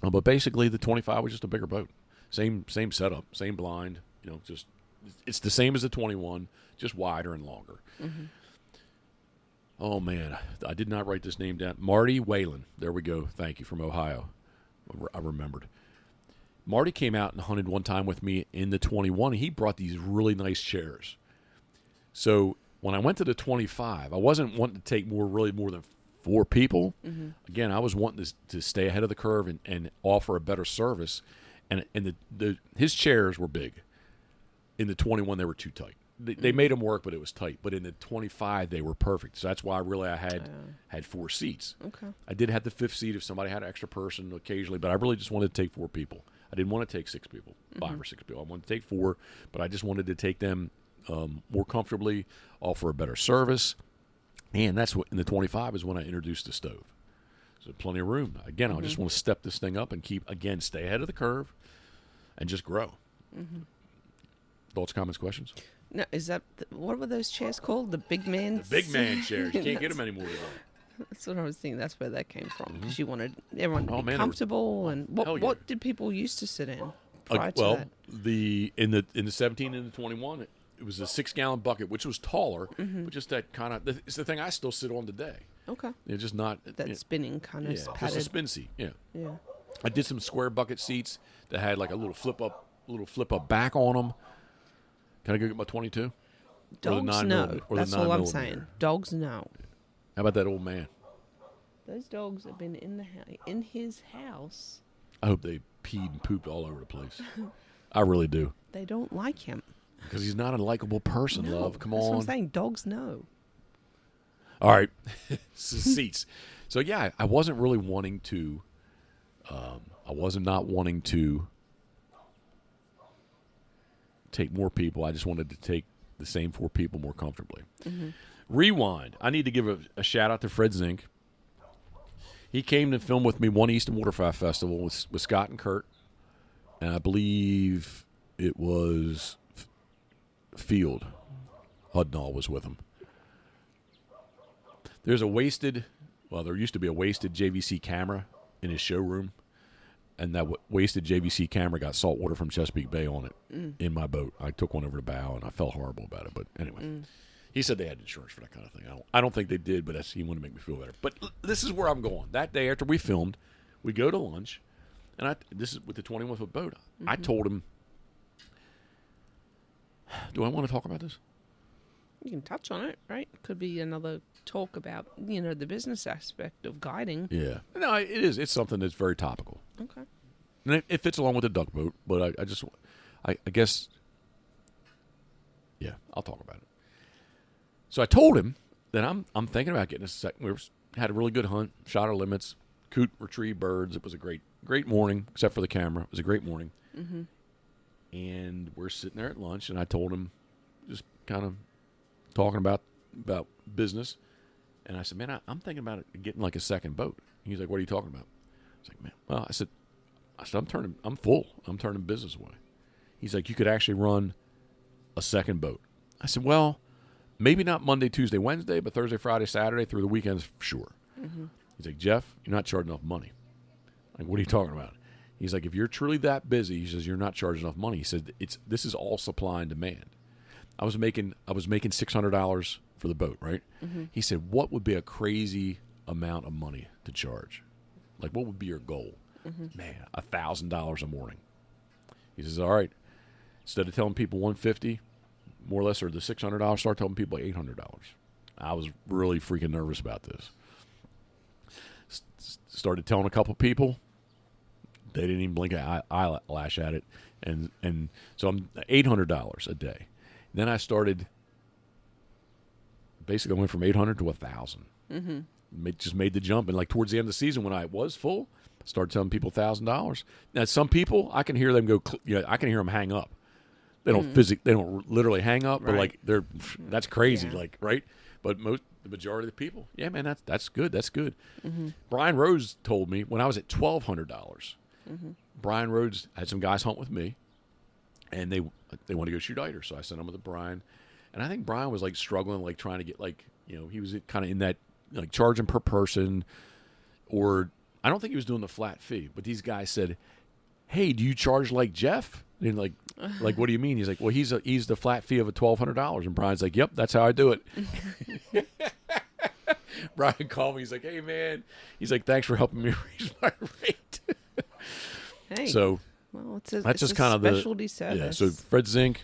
But basically, the 25 was just a bigger boat. Same setup, same blind. Just it's the same as the 21, just wider and longer. Oh man, I did not write this name down. Marty Whalen. There we go. Thank you, from Ohio. I remembered. Marty came out and hunted one time with me in the 21. And he brought these really nice chairs. So when I went to the 25, I wasn't wanting to take more than 4 people. Again, I was wanting to stay ahead of the curve and offer a better service. And his chairs were big. In the 21, they were too tight. They made them work, but it was tight. But in the 25, they were perfect. So that's why I had 4 seats. Okay. I did have the 5th seat if somebody had an extra person occasionally, but I really just wanted to take 4 people. I didn't want to take 6 people, 5 or 6 people. I wanted to take 4, but I just wanted to take them more comfortably, offer a better service. And that's what in the 25 is when I introduced the stove. So plenty of room. Again, I just want to step this thing up and stay ahead of the curve and just grow. Thoughts, comments, questions? No, is that what were those chairs called? The big man. The big man chairs. You can't get them anymore today. That's what I was thinking. That's where that came from, because you wanted everyone to be man, comfortable. And what did people used to sit in prior to that? In the 17 and the 21, it was a 6-gallon bucket, which was taller, but just that kind of. It's the thing I still sit on today. Okay. Just not that spinning kind of just padded. a spin seat. Yeah. Yeah. I did some square bucket seats that had like a little flip up back on them. Can I go get my 22? Dogs no. That's all I'm saying. Dogs no. How about that old man? Those dogs have been in his house. I hope they peed and pooped all over the place. I really do. They don't like him. Because he's not a likable person, love. Come on. That's what I'm saying. Dogs no. All right. Seats. So, yeah, I wasn't really wanting to not wanting to take more people. I just wanted to take the same 4 people more comfortably. Rewind. I need to give a shout out to Fred Zink. He came to film with me one Easton Waterfowl Festival with Scott and Kurt, and I believe it was Field. Hudnall was with him. There used to be a wasted JVC camera in his showroom, and that wasted JVC camera got salt water from Chesapeake Bay on it in my boat. I took one over the bow, and I felt horrible about it. But anyway, he said they had insurance for that kind of thing. I don't think they did, but he wanted to make me feel better. But this is where I'm going. That day after we filmed, we go to lunch, and this is with the 21-foot boat. I told him, do I want to talk about this? You can touch on it, right? Could be another talk about, the business aspect of guiding. Yeah. No, it is. It's something that's very topical. Okay. And it fits along with the duck boat, but I guess Yeah, I'll talk about it. So I told him that I'm thinking about getting a second. Had a really good hunt, shot our limits, coot retrieved birds. It was a great morning, except for the camera. It was a great morning. Mm-hmm. And we're sitting there at lunch, and I told him, just kind of talking about business. And I said, man, I'm thinking about getting like a second boat. He's like, what are you talking about? I was like, man, well, I said, I'm full. I'm turning business away. He's like, you could actually run a second boat. I said, well, maybe not Monday, Tuesday, Wednesday, but Thursday, Friday, Saturday, through the weekends, sure. Mm-hmm. He's like, Jeff, you're not charging enough money. I'm like, what are you talking about? He's like, if you're truly that busy, he says, you're not charging enough money. He said, this is all supply and demand. I was making $600 for the boat, right? Mm-hmm. He said, what would be a crazy amount of money to charge? Like, what would be your goal? Mm-hmm. Man, $1,000 a morning. He says, all right, instead of telling people $150, more or less, or the $600, start telling people $800. I was really freaking nervous about this. Started telling a couple people. They didn't even blink an eyelash at it. And so I'm $800 a day. Then I started, basically I went from 800 to 1,000. Mm-hmm. Just made the jump. And like towards the end of the season when I was full, I started telling people $1,000. Now some people, I can hear them go, I can hear them hang up. They don't they don't literally hang up, but like that's crazy, like, right? But the majority of the people, yeah, man, that's good. That's good. Mm-hmm. Brian Rhodes told me when I was at $1,200, mm-hmm. Brian Rhodes had some guys hunt with me, and they want to go shoot eider, so I sent them with Brian, and I think Brian was like struggling, like trying to get he was kind of in that like charging per person, or I don't think he was doing the flat fee, but these guys said, hey, do you charge like Jeff? And like, what do you mean? He's like, well, he's the flat fee of $1,200. And Brian's like, yep, that's how I do it. Brian called me. He's like, hey, man. He's like, thanks for helping me raise my rate. Hey. So well, that's just kind of the specialty service. Yeah. So Fred Zink,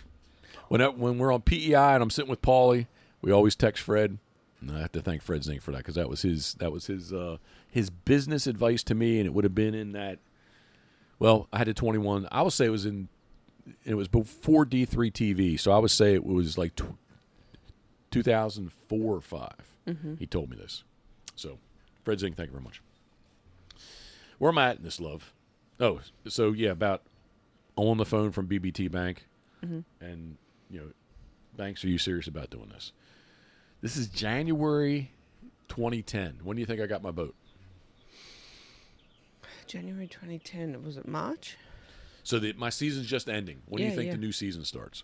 when we're on PEI and I'm sitting with Paulie, we always text Fred. And I have to thank Fred Zink for that because that was his business advice to me, and it would have been in that. Well, I had a 21. I would say it was before D3 TV, so I would say it was like 2004 or 5. Mm-hmm. He told me this. So, Fred Zink, thank you very much. Where am I at in this, love? Oh, so yeah, about on the phone from BBT Bank, mm-hmm. and banks, are you serious about doing this? This is January 2010. When do you think I got my boat? January 2010. Was it March? So my season's just ending. When do you think the new season starts?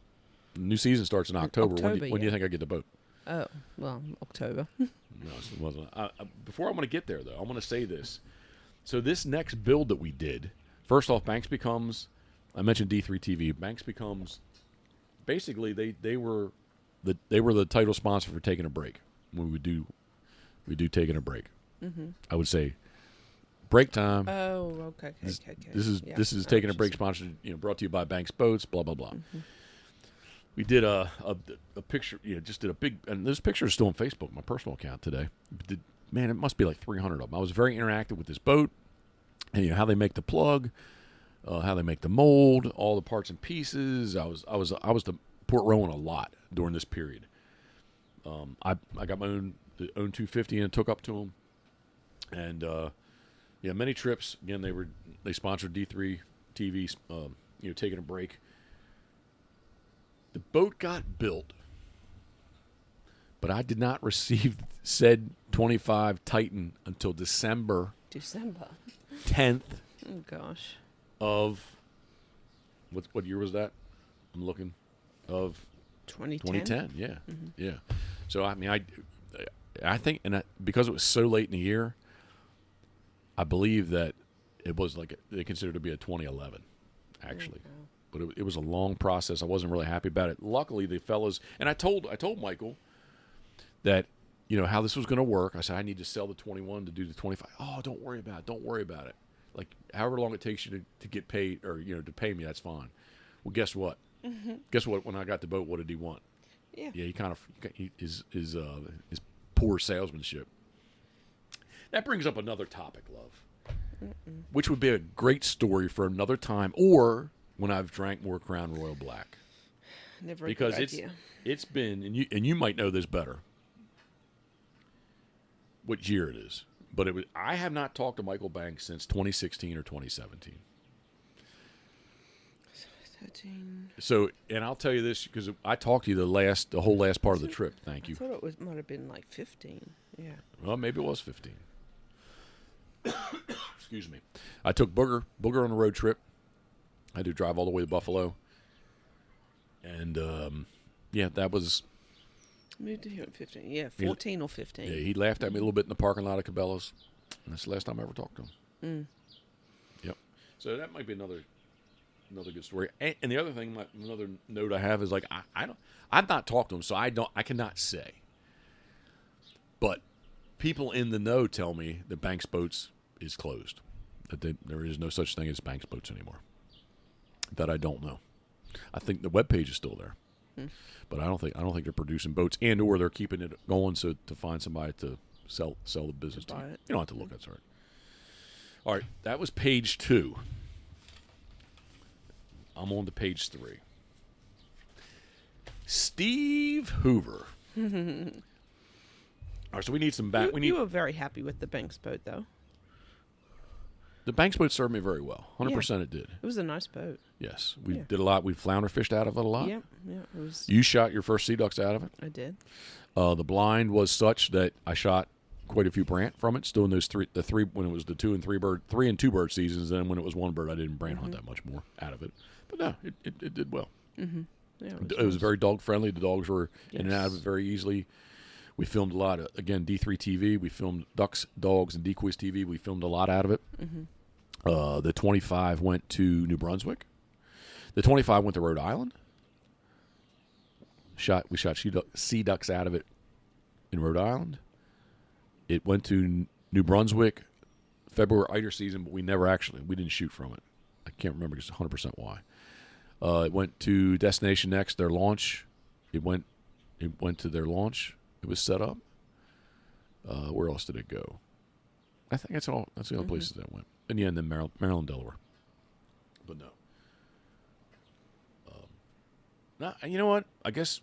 The new season starts in October. When do you think I get the boat? Oh, well, October. No, it wasn't. Before I'm going to get there, though, I'm going to say this. So this next build that we did, first off, Banks becomes, I mentioned D3 TV. Banks becomes, basically they were the title sponsor for Taking a Break. When we do Taking a Break. Mm-hmm. I would say break time. Oh, okay. This is Taking a Break sponsored, brought to you by Banks Boats, blah, blah, blah. Mm-hmm. We did a picture, just did a big, and this picture is still on Facebook, my personal account today. Man, it must be like 300 of them. I was very interactive with this boat, and how they make the plug, how they make the mold, all the parts and pieces. I was to Port Rowan a lot during this period. I got my own 250 and took up to them, and many trips. Again, they sponsored D3 TV. Taking a break. The boat got built, but I did not receive said 25 Titan until December 10th. Oh gosh. Of what year was that? I'm looking of 2010. Yeah, mm-hmm. Yeah. So I mean, I think, because it was so late in the year, I believe that it was like they considered it to be a 2011, actually. Oh, wow. But it was a long process. I wasn't really happy about it. Luckily, the fellas, and I told Michael that how this was going to work. I said I need to sell the 21 to do the 25. Oh, don't worry about it. Don't worry about it. Like however long it takes you to get paid, or to pay me, that's fine. Well, guess what? Mm-hmm. Guess what? When I got the boat, what did he want? Yeah. Yeah, his poor salesmanship. That brings up another topic, love, which would be a great story for another time, or when I've drank more Crown Royal Black. Never a because good idea. it's been, and you might know this better, what year it is. But I have not talked to Michael Banks since 2016 or 2017. 13. So, and I'll tell you this because I talked to you the whole last part of the trip. Thank you. I thought it might have been like 15. Yeah. Well, maybe it was 15. Excuse me. I took Booger on a road trip. I had to drive all the way to Buffalo. And, that was... Moved to here at 15. Yeah, 14 or 15. Yeah, he laughed at me a little bit in the parking lot of Cabela's. And that's the last time I ever talked to him. Yep. So that might be another good story. And the other thing, another note I have is like I've not talked to him, so I cannot say. But people in the know tell me that Banks Boats is closed. That there is no such thing as Banks Boats anymore. That I don't know. I think the webpage is still there. But I don't think they're producing boats or they're keeping it going so to find somebody to sell the business to. Buy it. You don't have to look. That's all right. All right, that was page 2. I'm on to page 3. Steve Hoover. All right, so we need some back. You were very happy with the Banks boat, though. The Banks boat served me very well. 100% it did. It was a nice boat. Yes, we did a lot. We flounder fished out of it a lot. Yeah, it was. You shot your first sea ducks out of it. I did. The blind was such that I shot quite a few brant from it. Still in those three when it was the 2 and 3 bird, 3 and 2 bird seasons. Then when it was 1 bird, I didn't brant hunt that much more out of it. But no, it did well. Mm-hmm. Yeah, it was very dog friendly. The dogs were in and out of it very easily. We filmed a lot. Again, D3 TV. We filmed ducks, dogs, and decoys TV. We filmed a lot out of it. Mm-hmm. The 25 went to New Brunswick. The 25 went to Rhode Island. We shot sea ducks out of it in Rhode Island. It went to New Brunswick February eider season, but we didn't shoot from it. I can't remember just 100% why. It went to Destination Next, their launch. It went to their launch. It was set up. Where else did it go? I think that's all. That's the only places that went. And then Maryland, Delaware. But no. You know what? I guess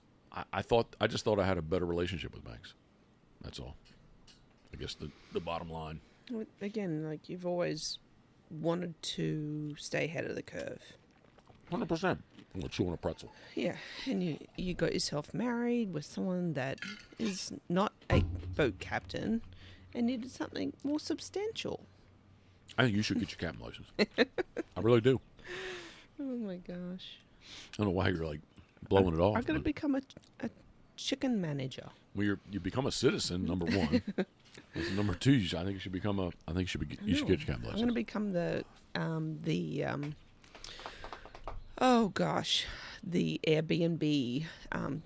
I just thought I had a better relationship with Banks. That's all. I guess the bottom line. Again, like you've always wanted to stay ahead of the curve. 100%. I'm chewing a pretzel. Yeah, and you got yourself married with someone that is not a boat captain and needed something more substantial. I think you should get your captain license. I really do. Oh my gosh. I don't know why you're like blowing it off. I'm going to become a chicken manager. Well, you become a citizen, number 1. Number 2, I think you should become you should get your captain license. I'm going to become the Airbnb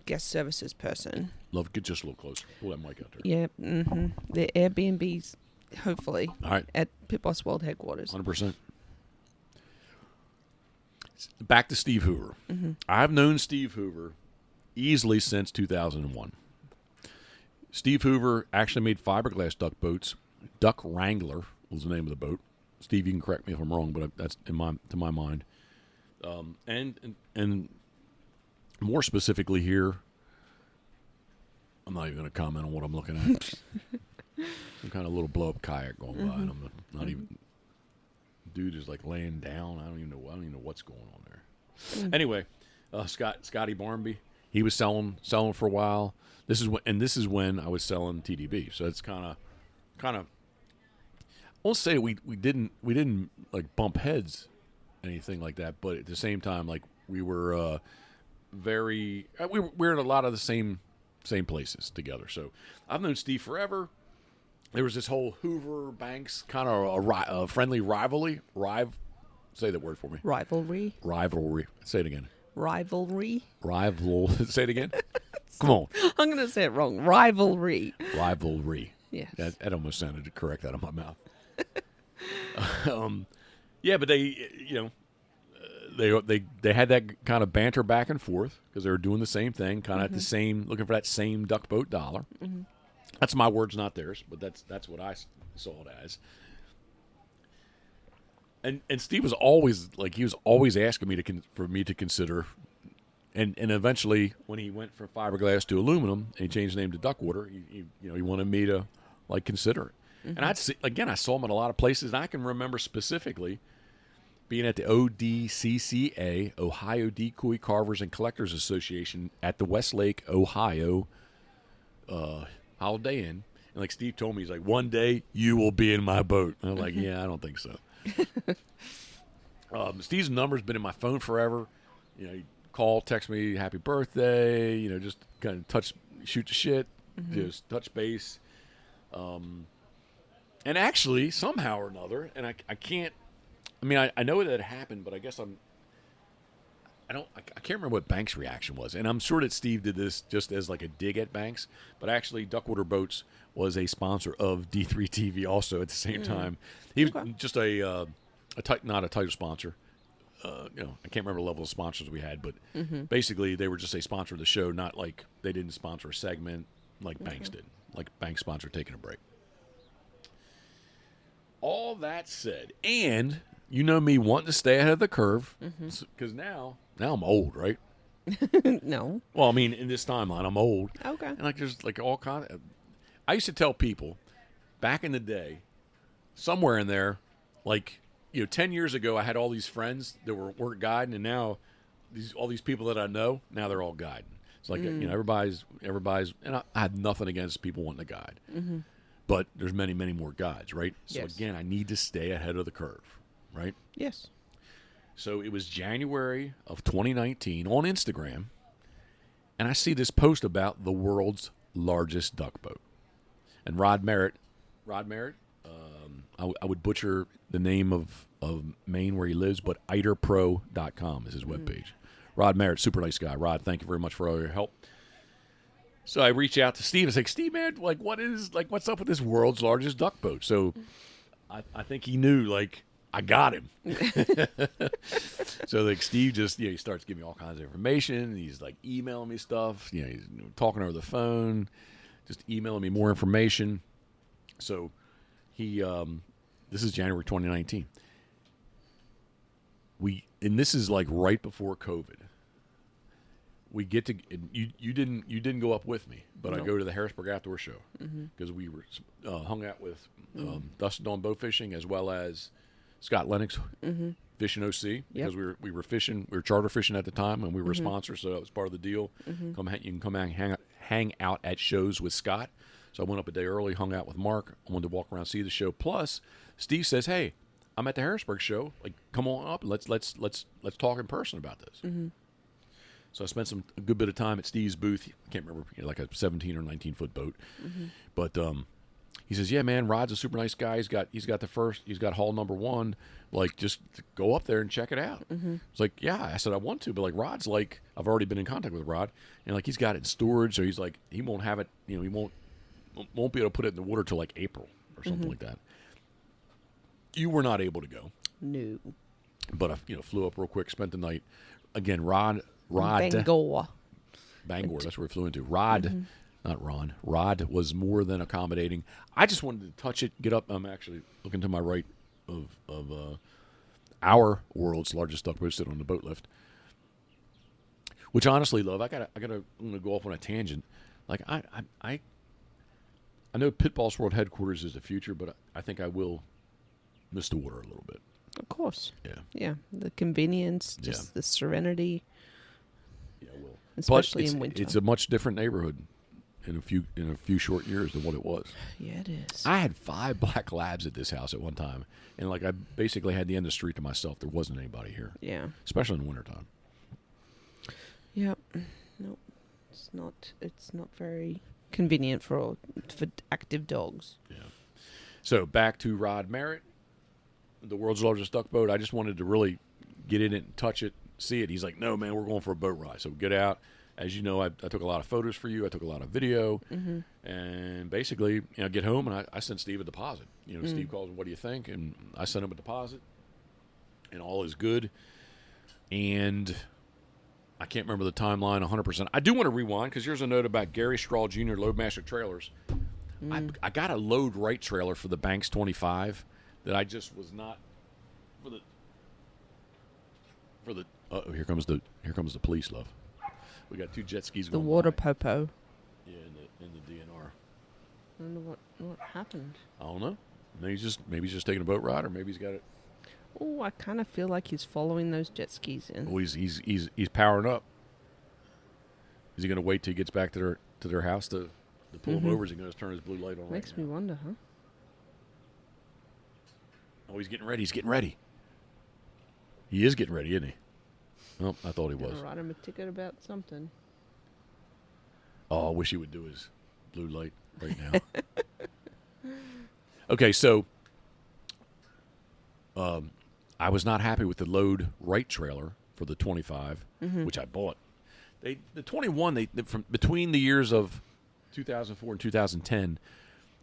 guest services person. Love, get just a little closer. Pull that mic out there. Yeah, the Airbnbs, hopefully, all right, at Pitboss World Headquarters. 100%. Back to Steve Hoover. I've known Steve Hoover easily since 2001. Steve Hoover actually made fiberglass duck boats. Duck Wrangler was the name of the boat. Steve, you can correct me if I'm wrong, but that's to my mind. And more specifically here, I'm not even going to comment on what I'm looking at. Some kind of little blow up kayak going by, and I'm not even. Dude is like laying down. I don't even know what's going on there. Anyway, Scotty Barnby, he was selling for a while. This is when I was selling TDB. So it's kind of. I won't say we didn't like bump heads, anything like that. But at the same time, like we were we were in a lot of the same places together. So I've known Steve forever. There was this whole Hoover Banks kind of a friendly rivalry. Say that word for me. Rivalry. Say it again. Rivalry. Say it again. Come on. I'm going to say it wrong. Rivalry. Yes. Yes. That almost sounded correct out of my mouth. Yeah, but they had that kind of banter back and forth because they were doing the same thing, kind of looking for that same duck boat dollar. Mm-hmm. That's my words, not theirs, but that's what I saw it as. And Steve was always asking me for me to consider and eventually when he went from fiberglass to aluminum and he changed the name to Duckwater, he wanted me to like consider it. And I saw him in a lot of places, and I can remember specifically being at the ODCCA, Ohio Decoy Carvers and Collectors Association, at the Westlake, Ohio Holiday Inn. And like Steve told me, he's like, one day you will be in my boat. And I'm like, yeah, I don't think so. Steve's number's been in my phone forever. He call, text me, happy birthday, just kind of shoot the shit, just touch base. And actually, somehow or another, and I can't, I know that it happened, but I guess I can't remember what Banks' reaction was. And I'm sure that Steve did this just as like a dig at Banks, but actually Duckwater Boats was a sponsor of D3 TV also at the same time. He was just not a title sponsor. I can't remember the level of sponsors we had, but basically they were just a sponsor of the show, not like they didn't sponsor a segment like Banks did, like Banks sponsored Taking a Break. All that said, and me wanting to stay ahead of the curve, because now I'm old, right? No. Well, in this timeline, I'm old. Okay. And there's like all kinds of, I used to tell people back in the day, somewhere in there, 10 years ago, I had all these friends that weren't guiding, and now all these people that I know, now they're all guiding. It's like, everybody's, and I had nothing against people wanting to guide. But there's many, many more guides, right? So again, I need to stay ahead of the curve, right? Yes. So it was January of 2019 on Instagram, and I see this post about the world's largest duck boat. And Rod Merritt, I would butcher the name of Maine where he lives, but eiterpro.com is his webpage. Rod Merritt, super nice guy. Rod, thank you very much for all your help. So I reach out to Steve. I say, Steve, man, what's up with this world's largest duck boat? So I think he knew, I got him. So Steve just, he starts giving me all kinds of information. He's emailing me stuff. He's talking over the phone, just emailing me more information. So he, this is January 2019. And this is right before COVID. We get to you didn't go up with me, but I go to the Harrisburg Outdoor Show because we were hung out with Dustin Dawn Bow Fishing as well as Scott Lennox fishing OC because we were fishing, we were charter fishing at the time, and we were sponsors, so that was part of the deal. You can come hang out at shows with Scott. So I went up a day early, hung out with Mark. I wanted to walk around, see the show. Plus, Steve says, "Hey, I'm at the Harrisburg show. Come on up and let's talk in person about this." So I spent a good bit of time at Steve's booth. I can't remember, like a 17 or 19 foot boat. But he says, "Yeah, man, Rod's a super nice guy. He's got haul number 1. Just go up there and check it out." It's like, yeah. I said I want to, but Rod's I've already been in contact with Rod, and he's got it in storage, so he's he won't have it. He won't be able to put it in the water till April or something like that. You were not able to go. No. But I flew up real quick, spent the night. Again, Rod. Bangor. That's where we flew into. Rod, not Ron. Rod was more than accommodating. I just wanted to touch it, get up. I'm actually looking to my right of our world's largest duck boat sitting on the boat lift. Which honestly, love, I'm gonna go off on a tangent. I know Pitboss World Headquarters is the future, but I think I will miss the water a little bit. Of course. Yeah. Yeah. The convenience, just the serenity. Yeah, well, especially in winter. It's a much different neighborhood in a few short years than what it was. Yeah, it is. I had 5 black labs at this house at one time, and I basically had the end of the street to myself. There wasn't anybody here. Yeah. Especially in the wintertime. Yep. Nope. It's not very convenient for active dogs. Yeah. So back to Rod Merritt, the world's largest duck boat. I just wanted to really get in it and touch it, see it. He's like, "No, man, we're going for a boat ride." So get out. As you know, I took a lot of photos for you. I took a lot of video. And basically, get home, and I sent Steve a deposit. Steve calls me, "What do you think?" And I sent him a deposit, and all is good. And I can't remember the timeline 100%. I do want to rewind because here's a note about Gary Straw Jr. Loadmaster Trailers. I got a load right trailer for the Banks 25 that I just was not for the. Here comes the police, love. We got 2 jet skis The going water by. popo. Yeah, in the DNR. I wonder what happened. I don't know. Maybe he's just taking a boat ride, or maybe he's got it. Oh, I kind of feel like he's following those jet skis in. Oh, he's powering up. Is he going to wait till he gets back to their house to pull him over? Is he going to turn his blue light on? Makes me wonder, huh? Oh, he's getting ready. He's getting ready. He is getting ready, isn't he? Oh, I thought he was. Gonna write him a ticket about something. Oh, I wish he would do his blue light right now. Okay, so I was not happy with the load right trailer for the 25, which I bought. The 21, from between the years of 2004 and 2010,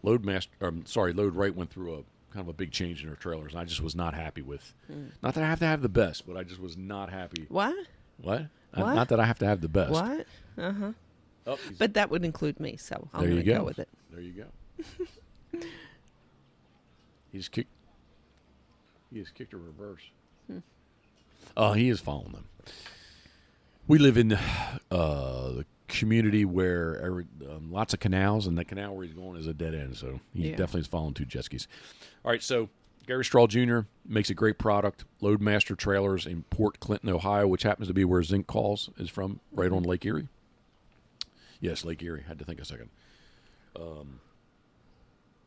load right went through a kind of a big change in their trailers, and I just was not happy with. Not that I have to have the best, but I just was not happy. What? What? What? Not that I have to have the best. What? Uh-huh. Oh, But that would include me, so I'm there going you to go. go with it. There you go. He's kicked a reverse. Oh, he is following them. We live in the community where lots of canals, and the canal where he's going is a dead end, so he definitely is following 2 jet skis. All right, so Gary Strahl Jr. makes a great product. Loadmaster Trailers in Port Clinton, Ohio, which happens to be where Zinc Calls is from, right on Lake Erie. Yes, Lake Erie. Had to think a second.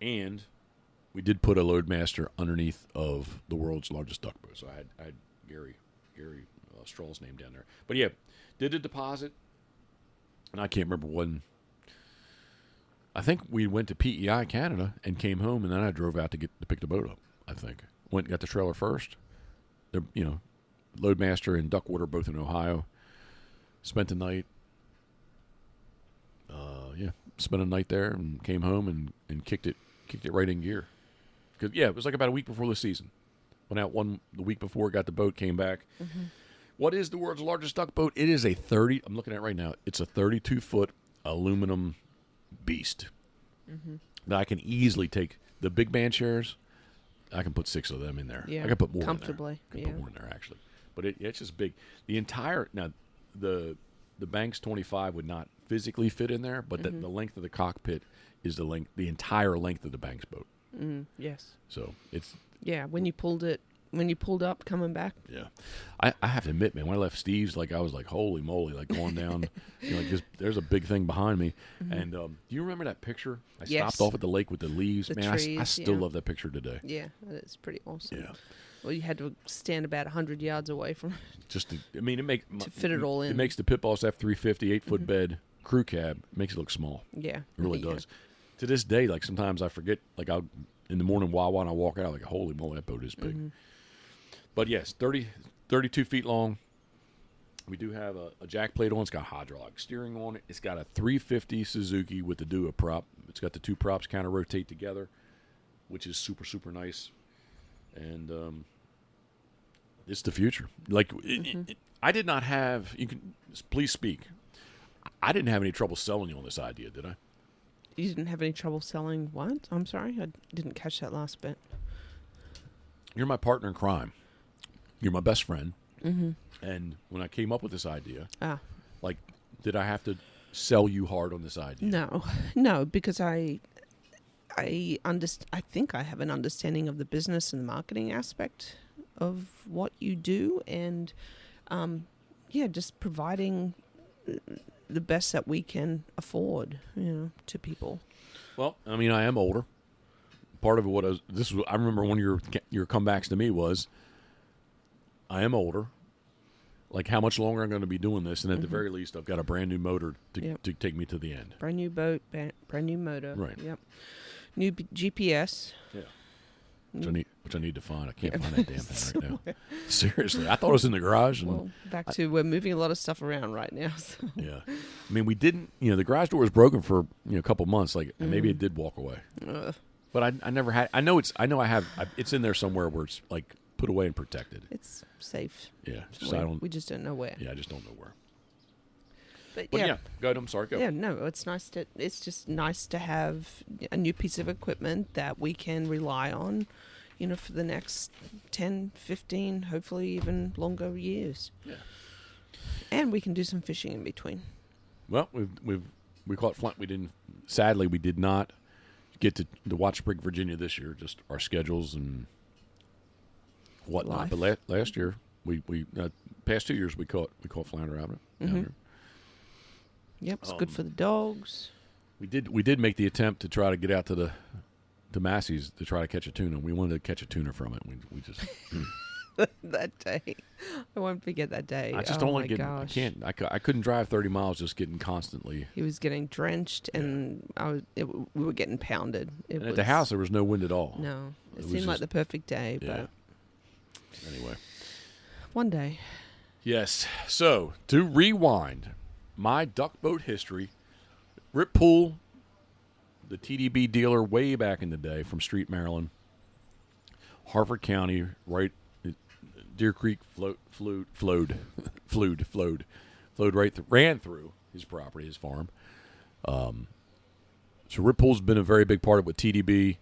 And we did put a Loadmaster underneath of the world's largest duck boat. So I had Gary Strahl's name down there. But yeah, did a deposit, and I can't remember when. I think we went to PEI Canada and came home, and then I drove out to pick the boat up. I think went and got the trailer first. Loadmaster and Duckwater both in Ohio. Spent the night. Spent a night there and came home and kicked it right in gear. Cause it was like about a week before the season. Went out the week before, got the boat, came back. What is the world's largest duck boat? It is I'm looking at it right now. It's a 32-foot aluminum beast that I can easily take. The big band chairs, I can put 6 of them in there. Yeah, I can put more comfortably. in there. I can put more in there, actually. But it's just big. The entire, now, the Banks 25 would not physically fit in there, but the length of the cockpit is the entire length of the Banks boat. Yes. So it's... Yeah, when you pulled up coming back. Yeah. I have to admit, man, when I left Steve's, I was like, holy moly, going down, there's a big thing behind me. And do you remember that picture? I stopped off at the lake with the leaves. The man, trees, I still love that picture today. Yeah, it's pretty awesome. Yeah. Well, you had to stand about 100 yards away from Just to fit it all in. It makes the Pitboss F350 8-foot bed crew cab, makes it look small. Yeah. It really does. To this day, sometimes I forget, I'll in the morning while I walk out, holy moly, that boat is big. But yes, 32 feet long. We do have a jack plate on. It's got hydraulic steering on it. It's got a 350 Suzuki with the Dua prop. It's got the 2 props kind of rotate together, which is super, super nice. And it's the future. I did not have. You can please speak. I didn't have any trouble selling you on this idea, did I? You didn't have any trouble selling what? I'm sorry, I didn't catch that last bit. You're my partner in crime. You're my best friend. And when I came up with this idea, did I have to sell you hard on this idea? No, because I think I have an understanding of the business and the marketing aspect of what you do, and just providing the best that we can afford, to people. Well, I am older. Part of it, I remember one of your comebacks to me was, I am older. How much longer I'm going to be doing this, and at the very least, I've got a brand new motor to take me to the end. Brand new boat, brand new motor. Right. Yep. New GPS. Yeah. Which I need to find. I can't find that damn thing right now. Seriously, I thought it was in the garage. And we're moving a lot of stuff around right now. So. Yeah. We didn't. The garage door was broken for a couple months. Maybe it did walk away. But I never had. I know I have. It's in there somewhere where it's put away and protected. It's safe. Yeah. We just don't know where. Yeah, I just don't know where. But yeah, go ahead. I'm sorry. Go. Yeah, no, it's just nice to have a new piece of equipment that we can rely on, for the next 10, 15, hopefully even longer years. Yeah. And we can do some fishing in between. Well, we caught Flint. Sadly, we did not get to Watch Spring, Virginia this year. Just our schedules and whatnot. Life. But last year, we past 2 years we caught flounder out of it. Down there. Yep, it's good for the dogs. We did make the attempt to try to get out to Massey's to try to catch a tuna. We wanted to catch a tuna from it. We just That day, I won't forget that day. I just oh don't my like getting. gosh. I couldn't drive 30 miles just getting constantly. He was getting drenched, and we were getting pounded. And at the house, there was no wind at all. No, it was seemed like just- the perfect day, Yeah. but Anyway. one day. Yes. So to rewind, my duck boat history. Rip Pool, the TDB dealer way back in the day from Street, Maryland. Harford County, right. Deer Creek flowed right ran through his property, his farm. So Rip Pool's been a very big part of it with TDB,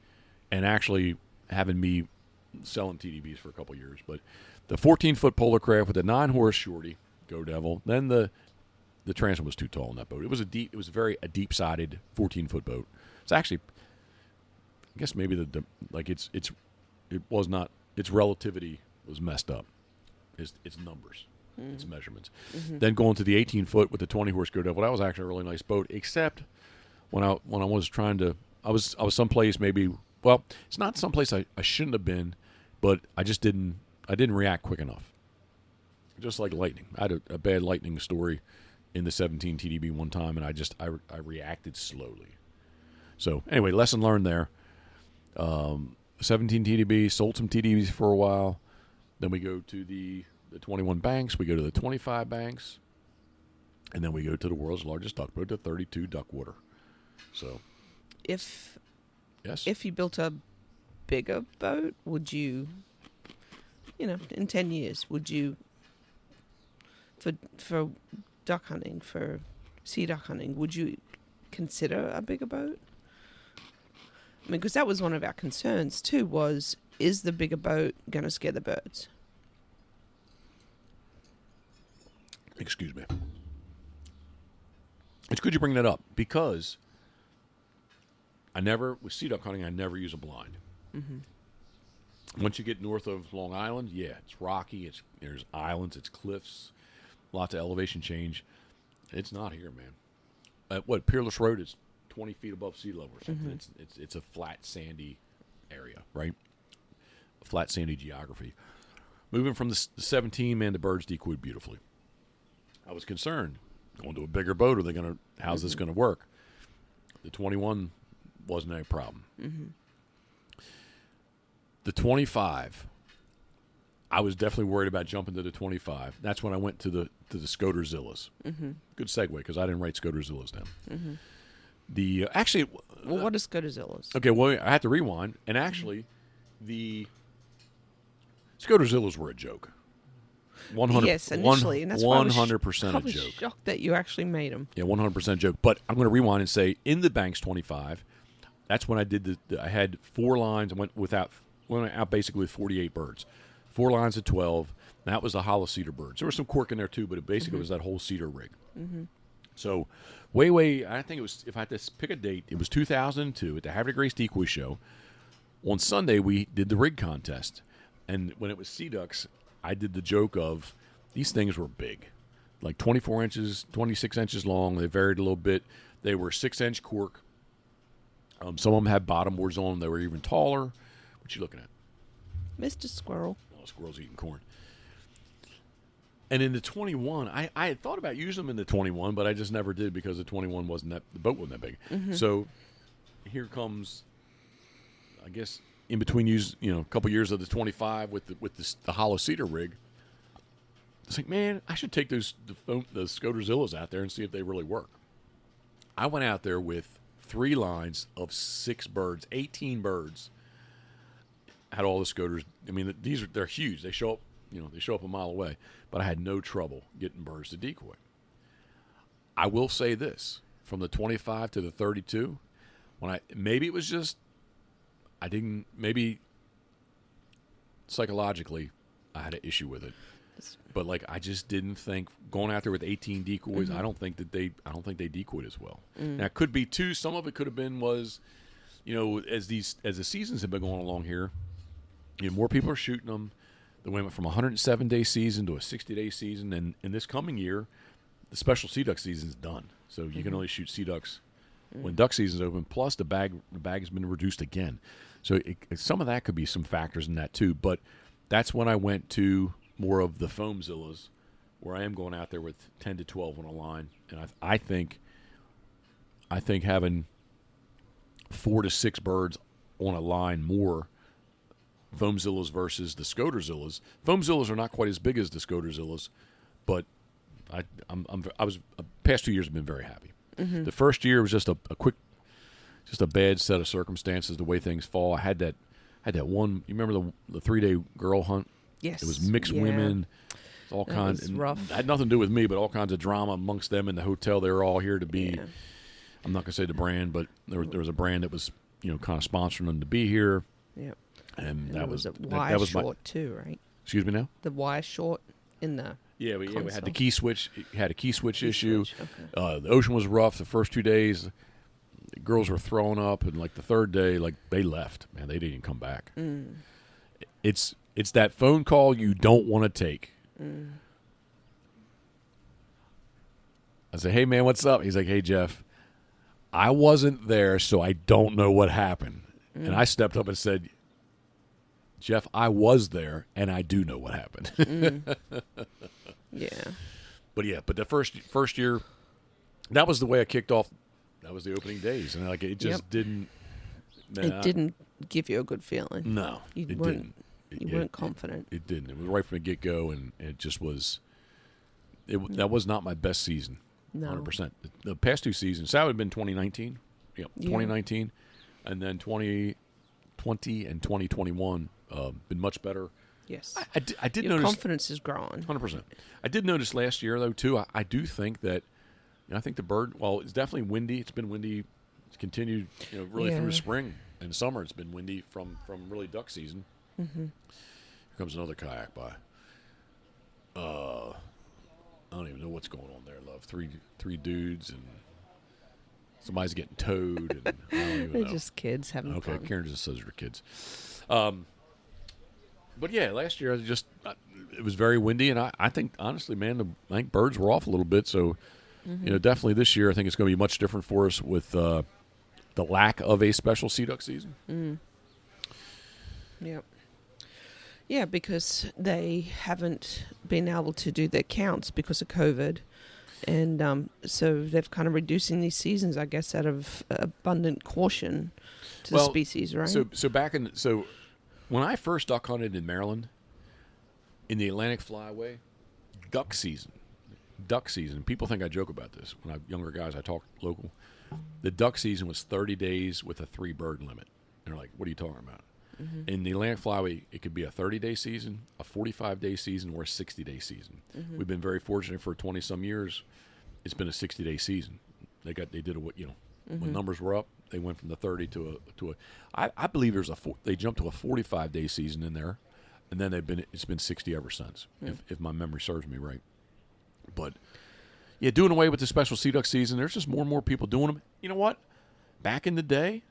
and actually having me selling TDBs for a couple years. But the 14-foot polar craft with the 9-horse shorty, Go Devil. Then the transom was too tall in that boat. It was a deep-sided 14-foot boat. It's actually, I guess maybe it was not, its relativity was messed up. Its numbers, its measurements. Then going to the 18-foot with the 20-horse Go Devil, that was actually a really nice boat. Except when I was trying to, I was someplace maybe. Well, it's not someplace I shouldn't have been, but I just didn't react quick enough. Just like lightning, I had a bad lightning story in the 17 TDB one time, and I reacted slowly. So anyway, lesson learned there. 17 TDB, sold some TDBs for a while. Then we go to the 21 banks. We go to the 25 banks. And then we go to the world's largest duck boat, the 32 Duckwater. So, If yes. if you built a bigger boat, would you, in 10 years, would you, for duck hunting, for sea duck hunting, would you consider a bigger boat? I mean, because that was one of our concerns too, is the bigger boat going to scare the birds? Excuse me. It's good you bring that up because with sea duck hunting, I never use a blind. Once you get north of Long Island, it's rocky. There's islands, it's cliffs, lots of elevation change. It's not here, man. Peerless Road is 20 feet above sea level or something. It's a flat, sandy area, right? Flat, sandy geography. Moving from the 17, man, the birds decoyed beautifully. I was concerned. Going to a bigger boat, how's this going to work? The 21 wasn't a problem. The 25, I was definitely worried about jumping to the 25. That's when I went to the Scoterzillas. Good segue, because I didn't write Scoterzillas down. What is Scoterzillas? Okay, well, I had to rewind, and actually, the Scoterzillas were a joke. 100, yes, initially, and that's why 100% I a was joke. shocked that you actually made them. Yeah, 100% joke. But I'm going to rewind and say, in the Banks 25, that's when I did I had 4 lines. I went out basically with 48 birds. 4 lines of 12. That was the hollow cedar birds. There was some cork in there too, but it basically was that whole cedar rig. So, I think it was, if I had to pick a date, it was 2002 at the Havre de Grace Decoy Show. On Sunday, we did the rig contest. And when it was sea ducks, I did the joke of, these things were big. Like 24 inches, 26 inches long. They varied a little bit. They were 6-inch cork. Some of them had bottom boards on them. They were even taller. What you looking at? Mr. Squirrel. Oh, squirrel's eating corn. And in the 21, I had thought about using them in the 21, but I just never did because the 21 the boat wasn't that big. So here comes, I guess, in between a couple years of the 25 with the hollow cedar rig. It's like, man, I should take the Scoterzillas out there and see if they really work. I went out there with 3 lines of 6 birds, 18 birds. Had all the Scoters. I mean, they're huge. They show up a mile away. But I had no trouble getting birds to decoy. I will say this: from the 25 to the 32, maybe it was just maybe psychologically I had an issue with it. But like, I just didn't think going out there with 18 decoys. I don't think they decoyed as well. Now it could be too. Some of it could have been was, as the seasons have been going along here, more people are shooting them. They went from a 107-day season to a 60-day season, and in this coming year, the special sea duck season is done. So you can only shoot sea ducks when duck season's open. Plus, the bag has been reduced again. So some of that could be some factors in that too. But that's when I went to more of the foamzillas, where I am going out there with 10 to 12 on a line, and I think having 4 to 6 birds on a line more foamzillas versus the scoterzillas. Foamzillas are not quite as big as the scoterzillas, but past 2 years have been very happy. The first year was just a bad set of circumstances, the way things fall. I had that one. You remember the 3-day girl hunt? Yes. It was mixed women, all kinds. Was rough. It had nothing to do with me, but all kinds of drama amongst them in the hotel. They were all here to be. Yeah. I'm not going to say the brand, but there was a brand that was kind of sponsoring them to be here. Yep. And that was a Y that was short too, right? Excuse me now. The Y short in the. Yeah, we had the key switch. It had a key switch issue. Okay. The ocean was rough the first 2 days. The girls were throwing up, and like the third day, like they left. Man, they didn't even come back. It's that phone call you don't want to take. I say, "Hey man, what's up?" He's like, "Hey Jeff, I wasn't there, so I don't know what happened." And I stepped up and said, "Jeff, I was there, and I do know what happened." Yeah. But the first year, that was the way I kicked off. That was the opening days, and like it just didn't. Man, it didn't give you a good feeling. No, it didn't. You weren't confident. It didn't. It was right from the get go, and it just was. That was not my best season. No. 100%. The past 2 seasons, that would have been 2019. Yeah, 2019, and then 2020 and 2021 been much better. Yes. I did Your notice confidence is growing. 100%. I did notice last year though too. I do think that. I think the bird. Well, it's definitely windy. It's been windy. It's continued. Really through spring and summer. It's been windy from really duck season. Here comes another kayak by. I don't even know what's going on there, love. Three dudes and somebody's getting towed, and I don't even They're know. just kids having fun. Okay, Karen just says they're kids. But yeah, last year it was very windy, and I think honestly, man, I think birds were off a little bit. So, definitely this year I think it's going to be much different for us with the lack of a special sea duck season. Yep. Yeah, because they haven't been able to do their counts because of COVID. And so they've kind of reducing these seasons, I guess, out of abundant caution to the species, right? So when I first duck hunted in Maryland, in the Atlantic Flyway, duck season, people think I joke about this. When younger guys, I talk local. The duck season was 30 days with a 3-bird limit. And they're like, what are you talking about? In the Atlantic Flyway, it could be a 30-day season, a 45-day season, or a 60-day season. We've been very fortunate for 20-some years. It's been a 60-day season. They did when numbers were up, they went from the 30 to a. I believe they jumped to a 45-day season in there, and then it's been 60 ever since, if my memory serves me right. But yeah, doing away with the special sea duck season, there's just more and more people doing them. You know what? Back in the day,